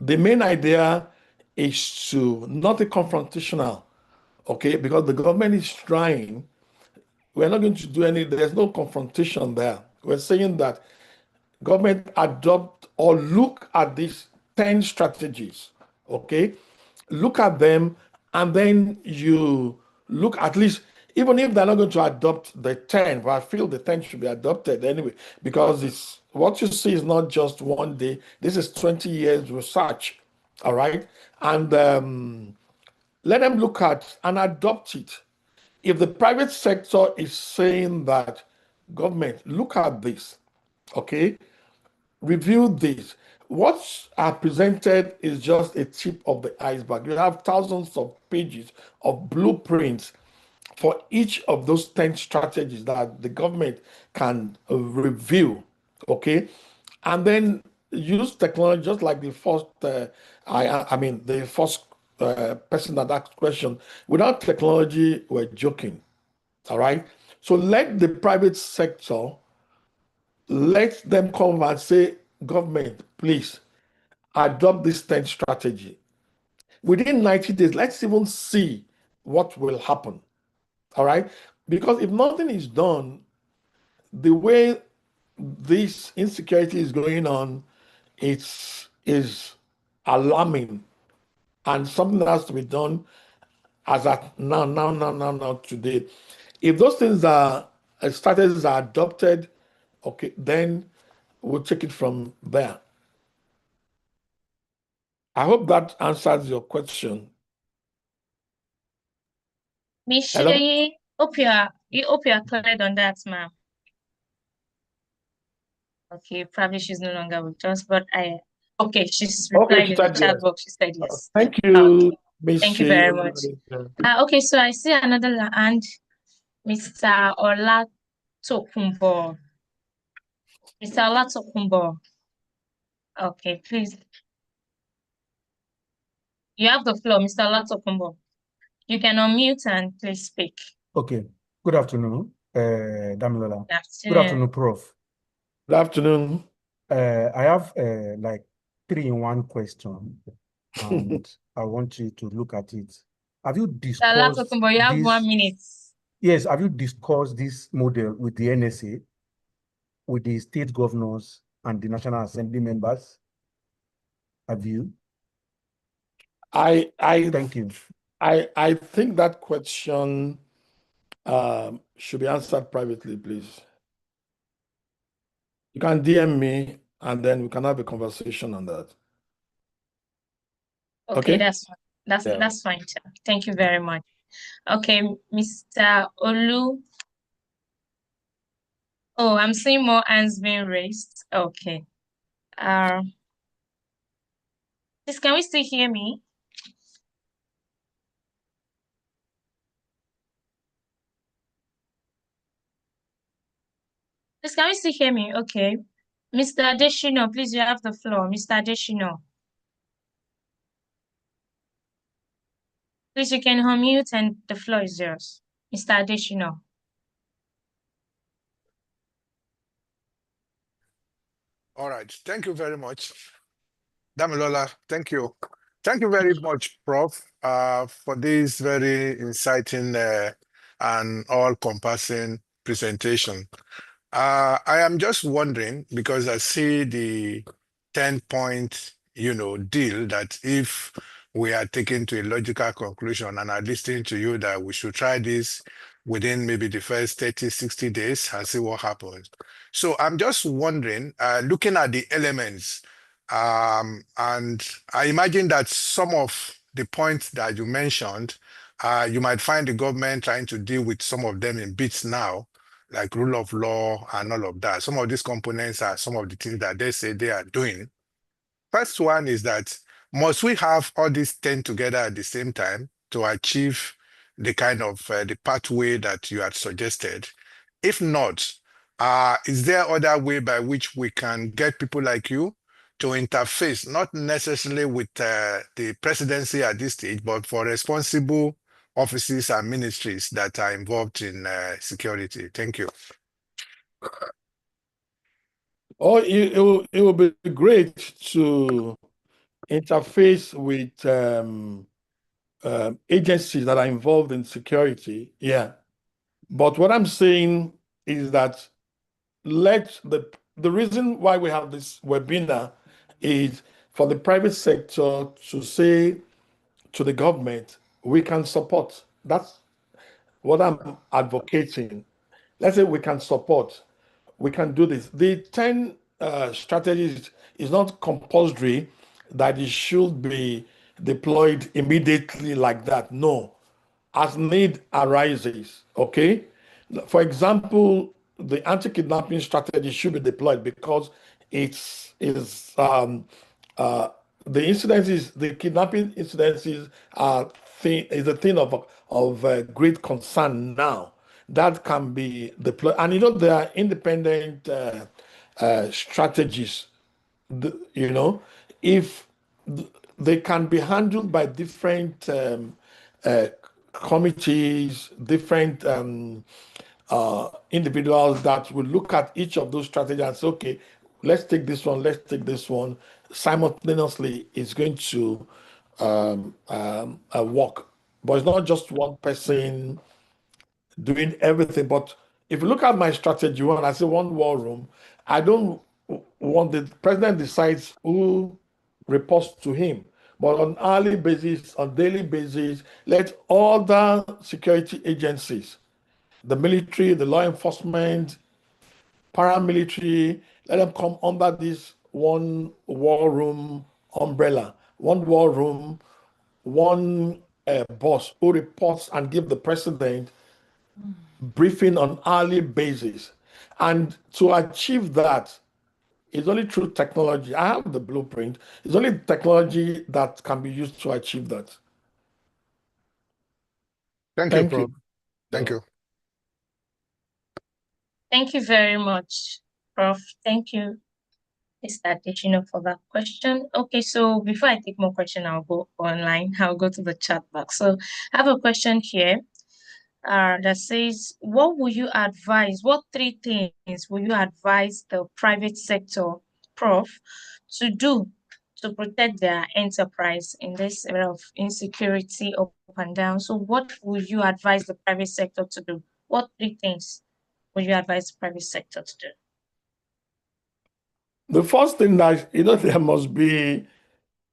The main idea is to not be confrontational, okay? Because the government is trying. We're not going to do there's no confrontation there. We're saying that government adopt or look at these 10 strategies, okay? Look at them, and then you look at least, even if they're not going to adopt the 10, but I feel the 10 should be adopted anyway, because it's what you see is not just one day. This is 20 years research, all right? And let them look at and adopt it. If the private sector is saying that, government, look at this, okay? Review this. What are presented is just a tip of the iceberg. You have thousands of pages of blueprints for each of those 10 strategies that the government can review, okay? And then use technology, just like the first, the first person that asked question. Without technology, we're joking, all right? So let the private sector, let them come and say, government, please adopt this 10 strategy. Within 90 days, let's even see what will happen. All right? Because if nothing is done, the way this insecurity is going on, is alarming, and something that has to be done as at now, today. If those things are strategies are adopted, okay, then we'll take it from there. I hope that answers your question. Miss Hello? Sheyi, hope you are cleared on that, ma'am. Okay, probably she's no longer with us, but okay, she's replied in the chat box. She said yes. Thank you, Okay. Miss Thank you very much. Okay, so I see another hand, Mr. Olatokunbo. Mr. Olatokunbo. Okay, please. You have the floor, Mr. Olatokunbo. You can unmute and please speak. Okay. Good afternoon, Damilola. Good afternoon. Good afternoon, Prof. Good afternoon. I have like 3-in-1 question, and I want you to look at it. Have you discussed But you have 1 minute. Yes, have you discussed this model with the NSA, with the state governors and the National Assembly members? Have you? Thank you. I think that question should be answered privately, please. You can DM me and then we can have a conversation on that. Okay, Okay? that's fine. Thank you very much. Okay, Mr. Olu. Oh, I'm seeing more hands being raised. Okay. Please, can we still hear me? Please, can we still hear me? Okay. Mr. Adeshino, please, you have the floor. Mr. Adeshino. Please, you can unmute and the floor is yours. Mr. Adeshino. All right. Thank you very much. Damilola, thank you. Thank you very much, Prof, for this very exciting and all-compassing presentation. I am just wondering, because I see the 10-point, deal that if we are taken to a logical conclusion and are listening to you that we should try this within maybe the first 30, 60 days and see what happens. So I'm just wondering, looking at the elements, and I imagine that some of the points that you mentioned, you might find the government trying to deal with some of them in bits now, like rule of law and all of that. Some of these components are some of the things that they say they are doing. First one is that must we have all these 10 together at the same time to achieve the kind of the pathway that you had suggested? If not, is there other way by which we can get people like you to interface, not necessarily with the presidency at this stage, but for responsible offices and ministries that are involved in security? Thank you. Oh, it will be great to interface with agencies that are involved in security. Yeah. But what I'm saying is that the reason why we have this webinar is for the private sector to say to the government, we can support. That's what I'm advocating. Let's say we can support, we can do this. The 10 strategies is not compulsory that it should be deployed immediately like that. No, as need arises, okay? For example, the anti-kidnapping strategy should be deployed because the incidences, the kidnapping incidences is a thing of great concern now. That can be deployed, and there are independent strategies. If they can be handled by different uh, committees, different individuals that will look at each of those strategies and say, okay, let's take this one, let's take this one. Simultaneously, it's going to work. But it's not just one person doing everything. But if you look at my strategy, when I say one war room, I don't want the president decides who reports to him. But on hourly basis, on daily basis, let all the security agencies, the military, the law enforcement, paramilitary, let them come under this one war room umbrella, one war room, one boss who reports and give the president briefing on hourly basis. And to achieve that, it's only through technology. I have the blueprint. It's only technology that can be used to achieve that. Thank you, Prof. Thank you. Thank you very much, Prof. Thank you, Mr. Adeshino, for that question. Okay, so before I take more questions, I'll go online. I'll go to the chat box. So I have a question here. that says, what will you advise? What three things will you advise the private sector, Prof, to do to protect their enterprise in this area of insecurity up and down? So, what would you advise the private sector to do? What three things would you advise the private sector to do? The first thing that, there must be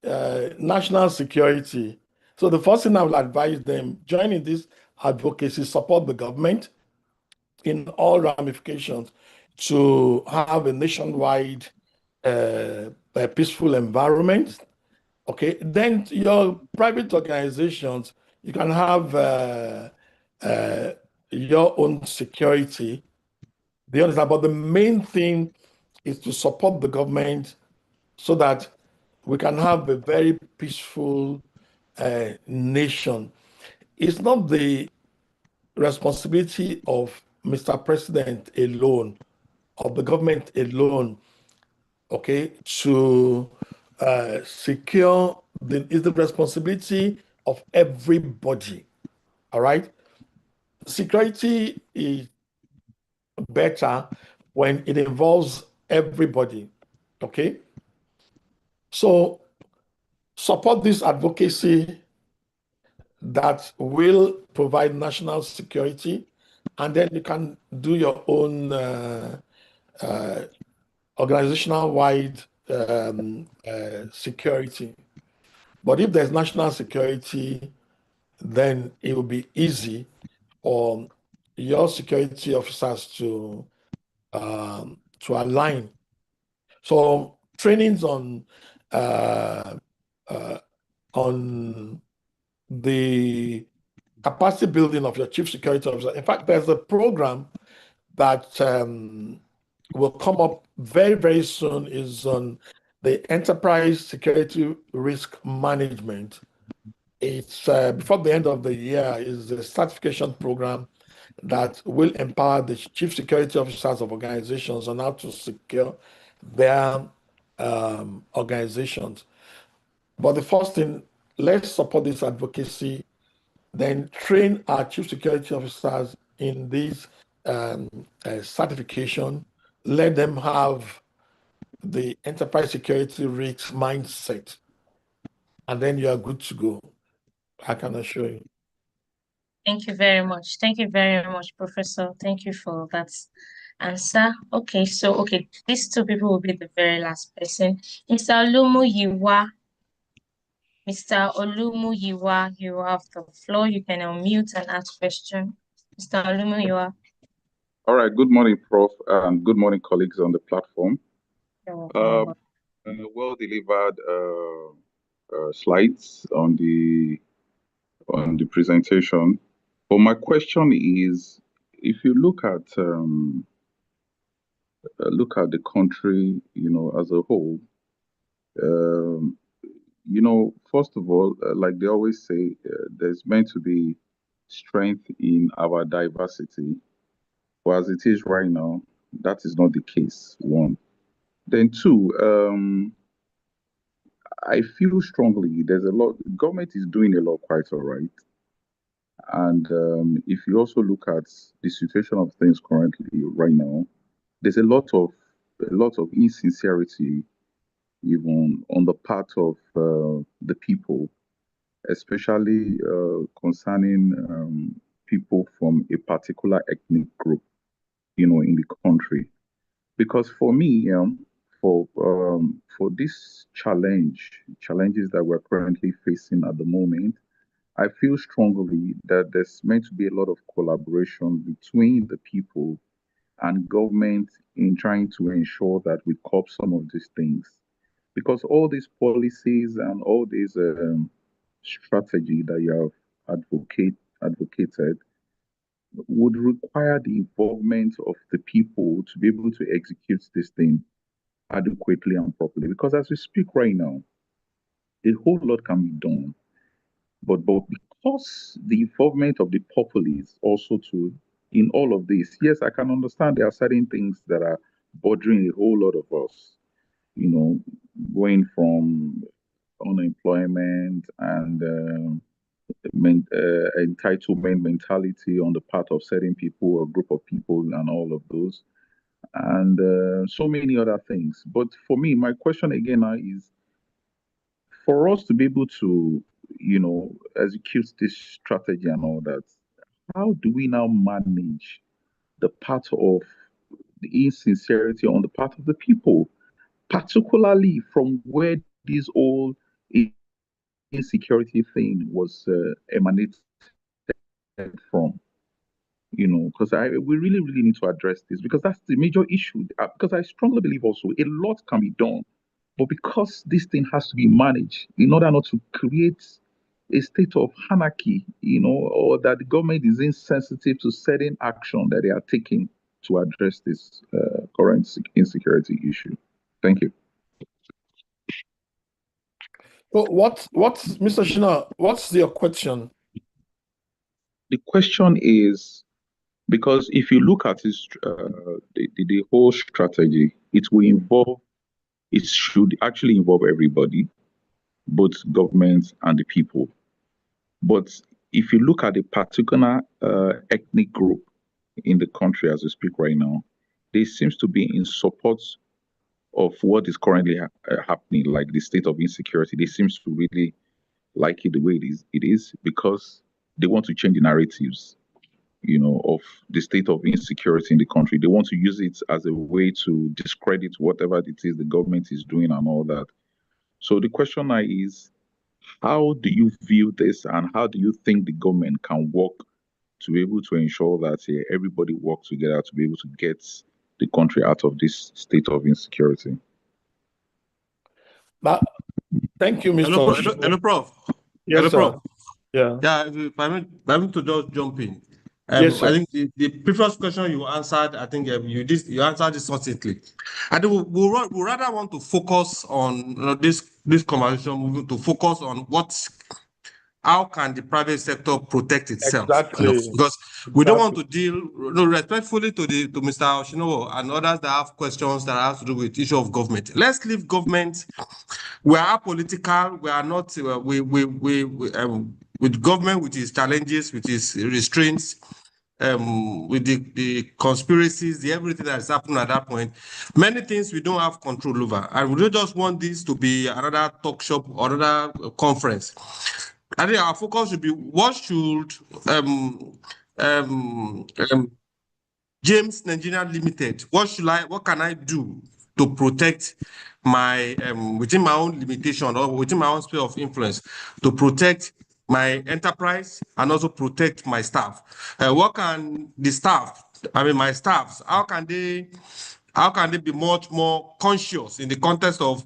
national security. So the first thing I will advise them, joining this advocacy, support the government in all ramifications to have a nationwide a peaceful environment. Okay, then your private organizations, you can have your own security. The other, but the main thing is to support the government so that we can have a very peaceful nation. It's not the responsibility of Mr. President alone, of the government alone, okay, to secure is the responsibility of everybody. All right. Security is better when it involves everybody. Okay. So support this advocacy that will provide national security, and then you can do your own organizational-wide security. But if there's national security, then it will be easy for your security officers to align. So trainings on the capacity building of your chief security officer. In fact, there's a program that will come up very, very soon, is on the enterprise security risk management. It's before the end of the year, is a certification program that will empower the chief security officers of organizations on how to secure their organizations. But the first thing, let's support this advocacy, then train our chief security officers in this certification, let them have the enterprise security risk mindset, and then you are good to go. I can assure you. Thank you very much. Thank you very much, Professor. Thank you for that answer. Okay, so these two people will be the very last person. Mr. Olumuyiwa. Mr. Olumuyiwa, you have the floor. You can unmute and ask question. Mr. Olumuyiwa. All right. Good morning, Prof. And good morning, colleagues on the platform. Well delivered slides on the presentation. But my question is, if you look at the country, as a whole, first of all, like they always say, there's meant to be strength in our diversity. But as it is right now, that is not the case, one. Then two, I feel strongly there's a lot, government is doing a lot quite all right. And if you also look at the situation of things currently right now, there's a lot of insincerity even on the part of the people, especially concerning people from a particular ethnic group, in the country. Because for me, for this challenges that we're currently facing at the moment, I feel strongly that there's meant to be a lot of collaboration between the people and government in trying to ensure that we curb some of these things. Because all these policies and all these strategy that you have advocated would require the involvement of the people to be able to execute this thing adequately and properly. Because as we speak right now, a whole lot can be done. But because the involvement of the populace also in all of this, yes, I can understand there are certain things that are bothering a whole lot of us, going from unemployment and entitlement mentality on the part of certain people or group of people and all of those, and so many other things. But for me, my question again now is for us to be able to, execute this strategy and all that, how do we now manage the part of the insincerity on the part of the people, particularly from where this whole insecurity thing was emanated from? Because we really, really need to address this because that's the major issue. Because I strongly believe also a lot can be done, but because this thing has to be managed in order not to create a state of anarchy, or that the government is insensitive to certain action that they are taking to address this current insecurity issue. Thank you. So what's Mr. Shina, what's your question? The question is, because if you look at this, the whole strategy, it should actually involve everybody, both government and the people. But if you look at a particular ethnic group in the country as we speak right now, they seems to be in support of what is currently happening, like the state of insecurity. They seems to really like it the way it is because they want to change the narratives, of the state of insecurity in the country. They want to use it as a way to discredit whatever it is the government is doing and all that. So the question now is, how do you view this and how do you think the government can work to be able to ensure that everybody works together to be able to get the country out of this state of insecurity? Thank you, Mr. Hello, Prof. Yes, Hello, sir. Prof. Yeah. Yeah, if I mean to just jump in. Yes, sir. I think the previous question you answered, I think you answered this succinctly. I think we rather want to focus on this conversation, to focus on how can the private sector protect itself? Exactly. Because we don't want to deal respectfully to Mr. Oshinowo and others that have questions that have to do with issue of government. Let's leave government. We are apolitical. We are not. With government, with its challenges, with its restraints, with the conspiracies, everything that's happened at that point, many things we don't have control over, and we don't just want this to be another talk shop or another conference. I think our focus should be what should James Nigeria Limited, what can I do to protect my within my own limitation or within my own sphere of influence to protect my enterprise and also protect my staff? What can the staff, my staffs, how can they be much more conscious in the context of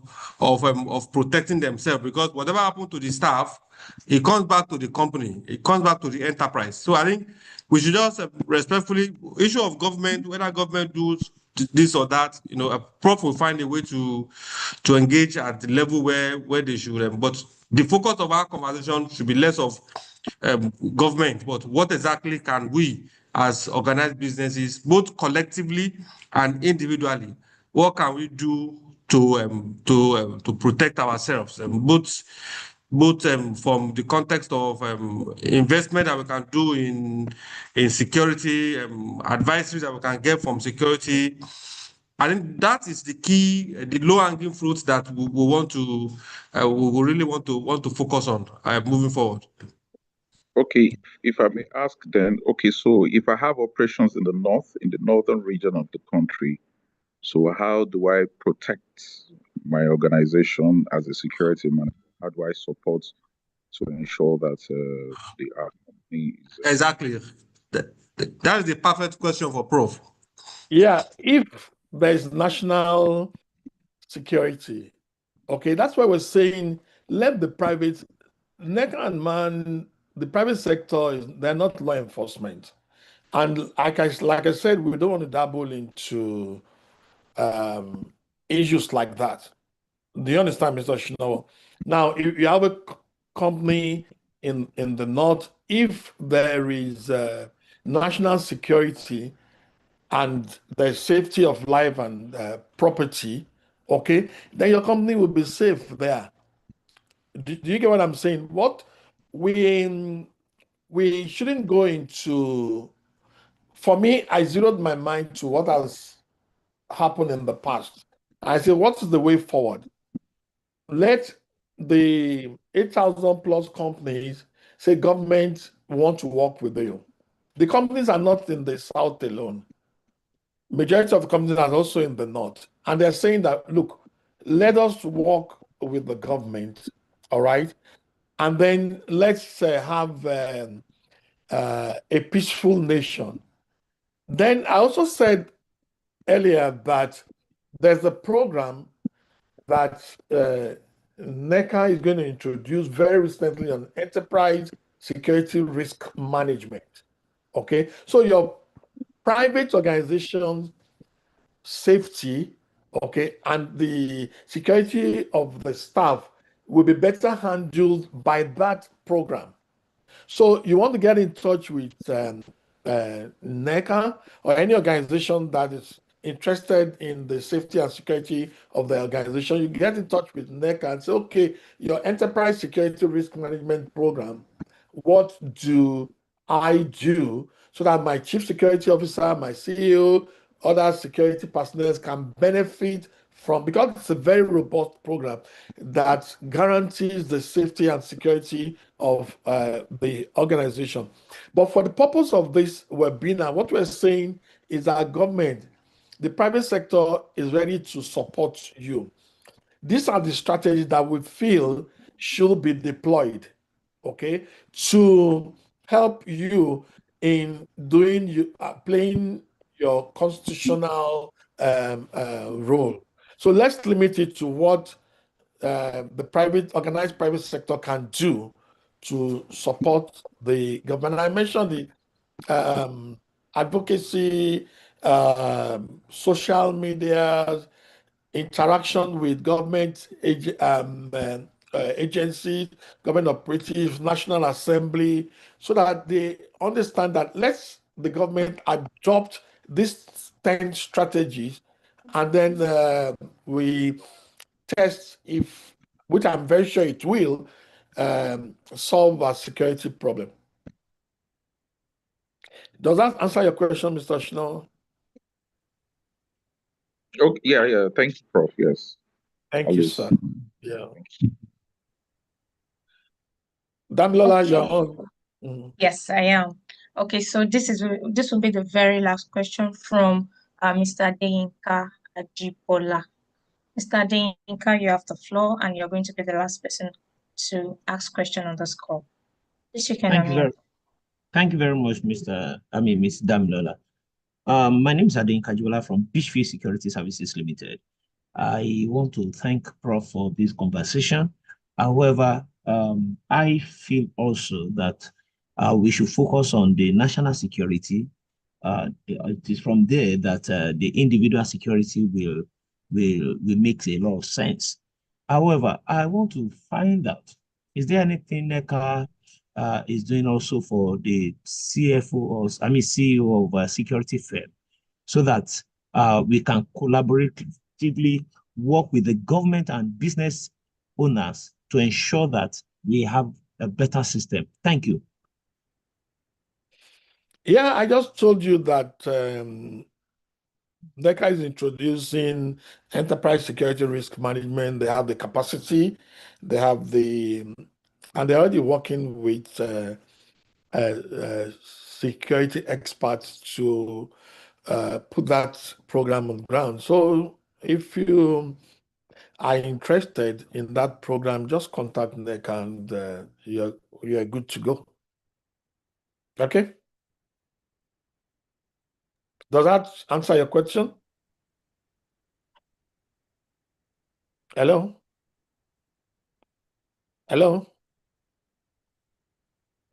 protecting themselves? Because whatever happened to the staff, it comes back to the company, it comes back to the enterprise. So I think we should just respectfully, issue of government, whether government does this or that, a prof will find a way to engage at the level where they should. But the focus of our conversation should be less of government, but what exactly can we as organized businesses, both collectively and individually, what can we do to protect ourselves, both from the context of investment that we can do in security, advisories that we can get from security. I think that is the key, the low-hanging fruits that we really want to focus on moving forward. Okay, if I may ask then, okay, so if I have operations in the northern region of the country, so how do I protect my organization as a security manager? How do I support to ensure that the company is... Exactly. That is the perfect question for Prof. Yeah, if there's national security, okay, that's why we're saying let the private, neck and man, the private sector, they're not law enforcement. And like I said, we don't want to dabble into issues like that. Do you understand, Mr. Shino? Now, if you have a company in the north, if there is national security and the safety of life and property, okay, then your company will be safe there. Do you get what I'm saying? What we shouldn't go into, for me, I zeroed my mind to what has happened in the past. I said, what is the way forward? Let the 8,000 plus companies say government want to work with you. The companies are not in the South alone. Majority of the companies are also in the North. And they're saying that, look, let us work with the government, all right? And then let's have a peaceful nation. Then I also said earlier that there's a program that NECA is going to introduce very recently on enterprise security risk management. Okay, so your private organization's safety, okay, and the security of the staff will be better handled by that program. So you want to get in touch with NECA or any organization that is interested in the safety and security of the organization. You get in touch with NECA and say, okay, your enterprise security risk management program, what do I do so that my chief security officer, my CEO, other security personnel can benefit from, because it's a very robust program that guarantees the safety and security of the organization. But for the purpose of this webinar, what we're saying is that government, the private sector is ready to support you. These are the strategies that we feel should be deployed, okay, to help you in doing playing your constitutional role. So let's limit it to what the organized private sector can do to support the government. I mentioned the advocacy, social media, interaction with government agencies, government operatives, National Assembly, so that they understand that the government adopt these 10 strategies, and then we test which I'm very sure it will, solve our security problem. Does that answer your question, Mr. Schnoor? Okay, yeah. Thank you, Prof. Yes. Thank you, sir. Yeah. Damilola, Okay. you're on. Yes, I am. Okay, so this will be the very last question from Mr. Adeyinka Ajibola. Mr. Adeyinka, you have the floor, and you're going to be the last person to ask question on this call. Please, you can unmute. Thank you very much, Ms. Damilola. My name is Adeyinka Ajibola from Beachfield Security Services Limited. I want to thank Prof for this conversation. However, I feel also that we should focus on the national security. It is from there that the individual security will make a lot of sense. However, I want to find out, is there anything NECA is doing also for the CEO of a security firm, so that we can collaboratively work with the government and business owners to ensure that we have a better system. Thank you. Yeah, I just told you that NECA is introducing enterprise security risk management. They have the capacity, they have and they're already working with security experts to put that program on ground. So if you are interested in that program, just contact NECA and you're good to go. Okay? Does that answer your question? Hello? Hello?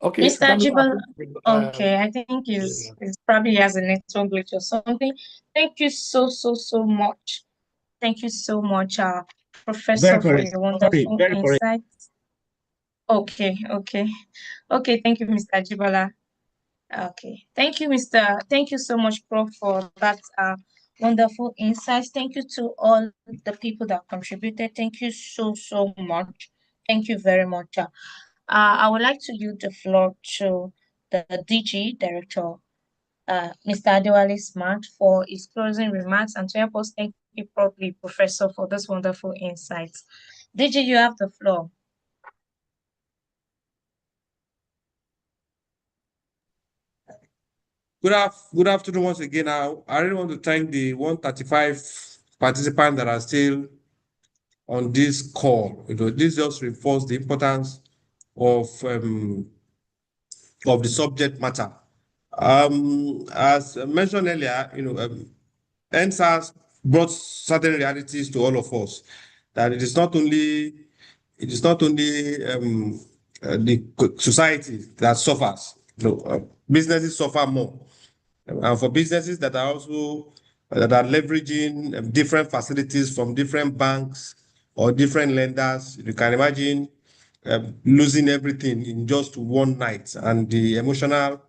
Okay. Mr. Ajibola, okay, I think he's probably has a network glitch or something. Thank you so much. Thank you so much, Professor, for your wonderful insights. Okay. Thank you, Mr. Ajibola. Okay. Thank you so much, Prof, for that wonderful insights. Thank you to all the people that contributed. Thank you so much. Thank you very much. I would like to yield the floor to the DG Director, Mr. Adewale Smart, for his closing remarks and to help us thank you properly, Professor, for this wonderful insights. DG, you have the floor. Good afternoon once again. I really want to thank the 135 participants that are still on this call. This just reinforces the importance of the subject matter. As mentioned earlier, NSAS brought certain realities to all of us. That it is not only the society that suffers. Businesses suffer more, and for businesses that are also that are leveraging different facilities from different banks or different lenders, you can imagine losing everything in just one night and the emotional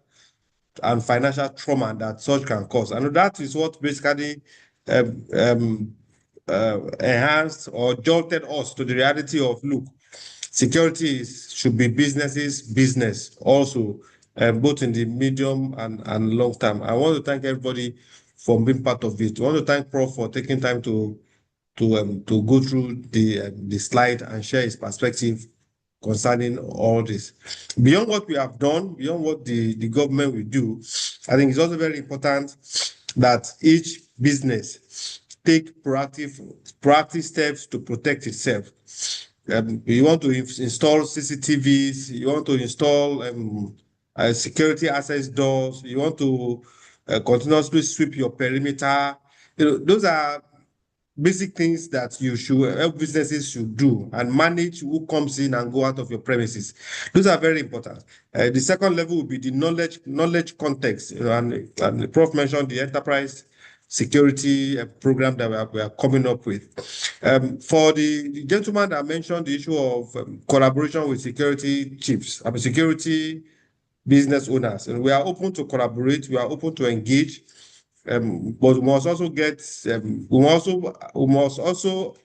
and financial trauma that such can cause. And that is what basically enhanced or jolted us to the reality of, look, security should be businesses' business also, both in the medium and long term. I want to thank everybody for being part of it. I want to thank Prof for taking time to go through the slide and share his perspective concerning all this. Beyond what we have done, beyond what the government will do, I think it's also very important that each business take proactive steps to protect itself. You want to install CCTVs, you want to install security access doors, you want to continuously sweep your perimeter. Those are basic things that you should help businesses should do, and manage who comes in and go out of your premises. Those are very important. The second level will be the knowledge context, and the Prof mentioned the enterprise security program that we are coming up with. For the gentleman that mentioned the issue of collaboration with security chiefs, security business owners, and we are open to collaborate, we are open to engage. But we must also we must also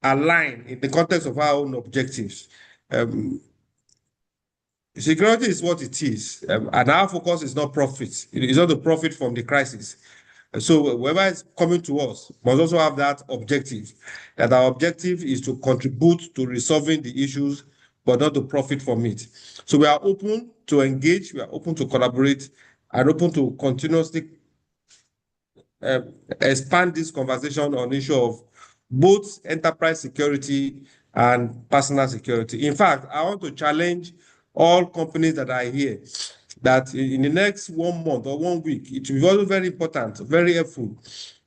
align in the context of our own objectives. Security is what it is, and our focus is not profit. It is not to profit from the crisis. So whoever is coming to us must also have that objective, that our objective is to contribute to resolving the issues, but not to profit from it. So we are open to engage, we are open to collaborate, and open to continuously expand this conversation on the issue of both enterprise security and personal security. In fact, I want to challenge all companies that are here that in the next 1 month or 1 week, it will be also very important, very helpful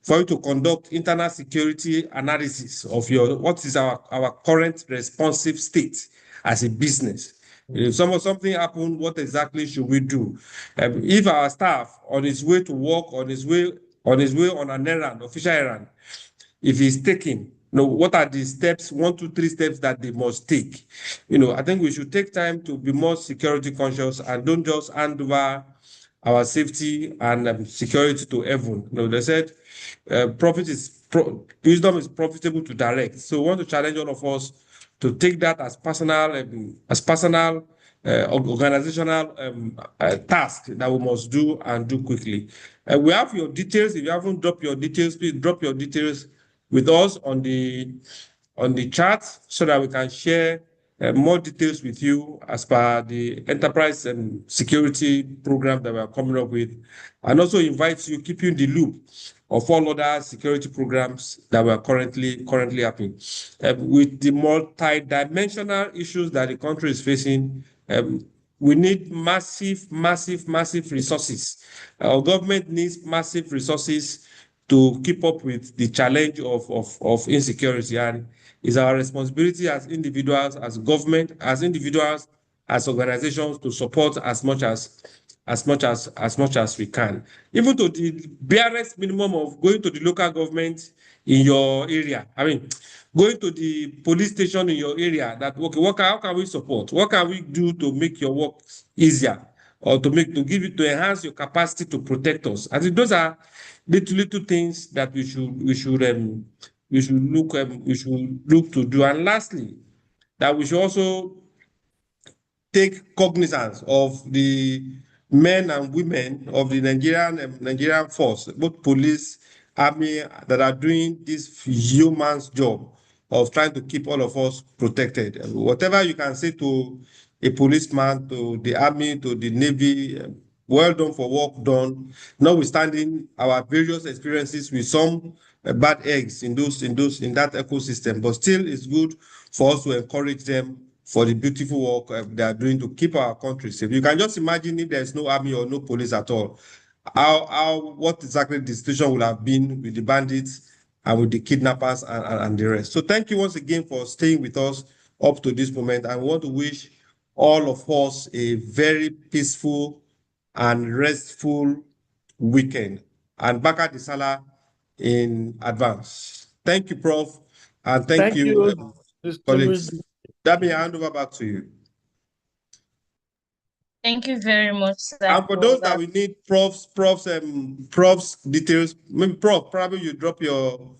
for you to conduct internal security analysis of what is our current responsive state as a business. If something happened, what exactly should we do? If our staff on his way to work, on his way on an errand, official errand, if he's taking, what are the steps, 1, 2, 3 steps that they must take? I think we should take time to be more security conscious and don't just hand over our safety and security to everyone. They said wisdom is profitable to direct. So we want to challenge all of us to take that as personal organizational task that we must do and do quickly. We have your details. If you haven't dropped your details, please drop your details with us on the chat so that we can share more details with you as per the enterprise and security program that we are coming up with, and also invite you, keep you in the loop of all other security programs that we are currently happening. With the multi-dimensional issues that the country is facing, we need massive resources. Our government needs massive resources to keep up with the challenge of insecurity, and it's our responsibility as individuals, as government, as individuals, as organizations to support as much as we can, even to the barest minimum of going to the local government in your area. Going to the police station in your area, that okay, how can we support? What can we do to make your work easier, or to enhance your capacity to protect us? I think those are little things that we should look to do. And lastly, that we should also take cognizance of the men and women of the Nigerian force, both police, army, that are doing this yeoman's job of trying to keep all of us protected. Whatever you can say to a policeman, to the army, to the navy, well done for work done, notwithstanding our various experiences with some bad eggs in that ecosystem, but still it's good for us to encourage them for the beautiful work they are doing to keep our country safe. You can just imagine if there's no army or no police at all, what exactly the situation would have been with the bandits and with the kidnappers and the rest. So thank you once again for staying with us up to this moment. I want to wish all of us a very peaceful and restful weekend. And Baka Disala in advance. Thank you, Prof. And thank you, colleagues. Let me hand over back to you. Thank you very much, sir. And for those that we need profs details, maybe Prof, probably you drop your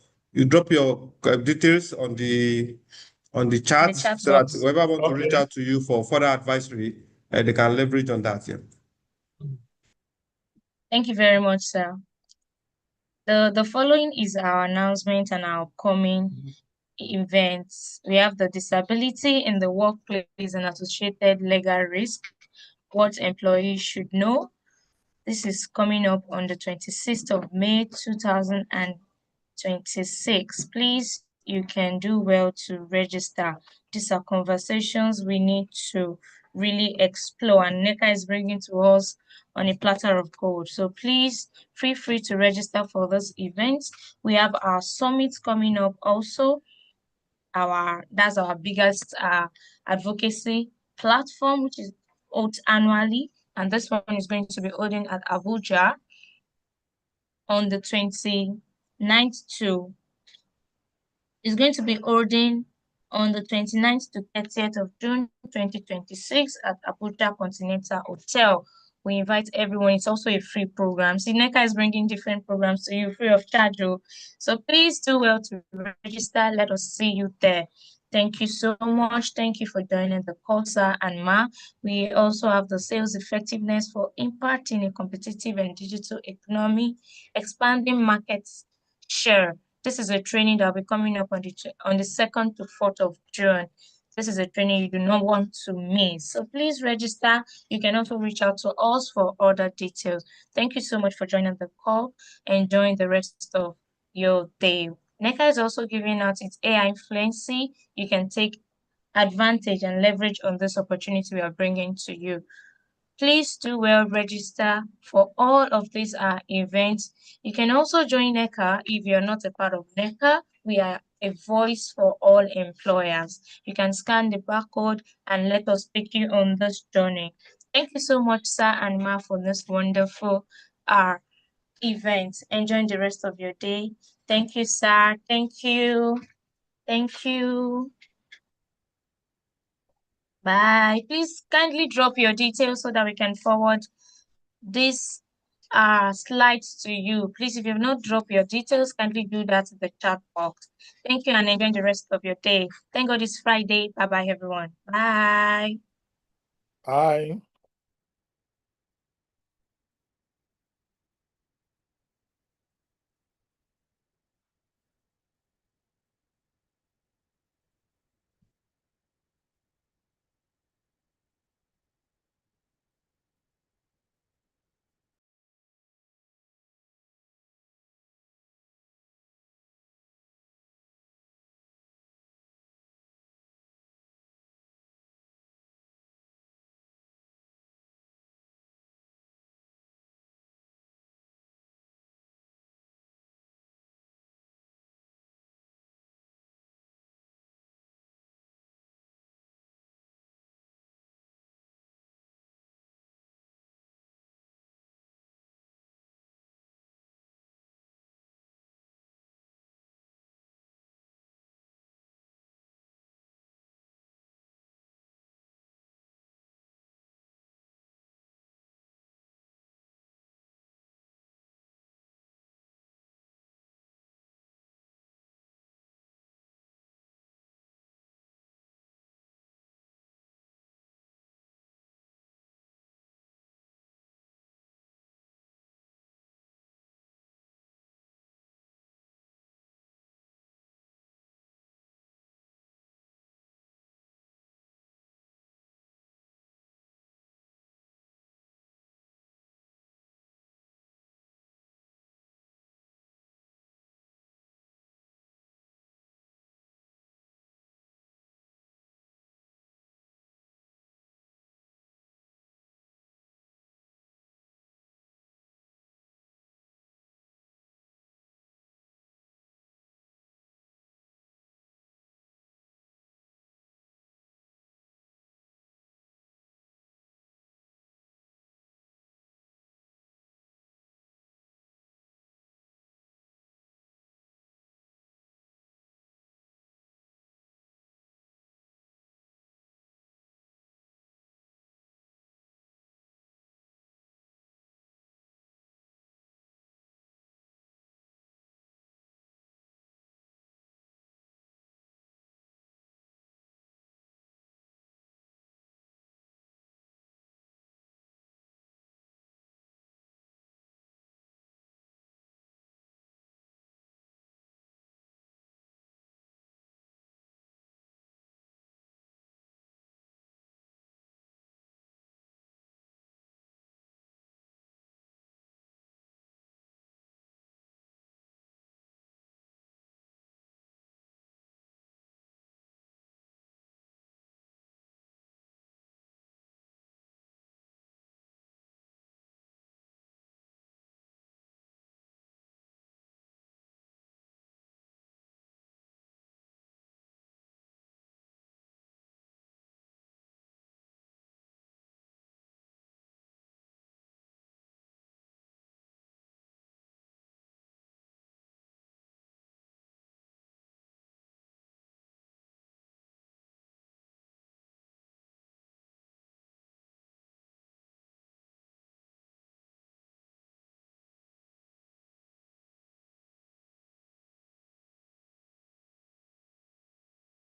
details on the chat, so that whoever wants to reach out to you for further advisory, they can leverage on that. Yeah. Thank you very much, sir. The following is our announcement and our upcoming events. We have the disability in the workplace and associated legal risk, what employees should know. This is coming up on the 26th of May, 2026. Please, you can do well to register. These are conversations we need to really explore, and NECA is bringing to us on a platter of gold. So please feel free to register for this event. We have our summit coming up also. That's our biggest advocacy platform, which is held annually, and this one is going to be holding at Abuja on the 29th to is going to be holding on the 29th to 30th of June 2026 at Abuja Continental Hotel. We invite everyone. It's also a free program. See, NECA is bringing different programs to you free of charge. So please do well to register. Let us see you there. Thank you so much. Thank you for joining the call, sir and ma. We also have the sales effectiveness for impacting a competitive and digital economy, expanding markets share. This is a training that will be coming up on the 2nd to 4th of June. This is a training you do not want to miss. So please register. You can also reach out to us for other details. Thank you so much for joining the call. Enjoy the rest of your day. NECA is also giving out its AI Fluency. You can take advantage and leverage on this opportunity we are bringing to you. Please do well register for all of these events. You can also join NECA if you're not a part of NECA. We are a voice for all employers. You can scan the barcode and let us take you on this journey. Thank you so much, sir and ma, for this wonderful event. Enjoy the rest of your day. Thank you, sir. Thank you. Thank you. Bye. Please kindly drop your details so that we can forward this slides to you. Please, if you have not dropped your details, kindly do that in the chat box. Thank you and enjoy the rest of your day. Thank God it's Friday. Bye-bye, everyone. Bye. Bye.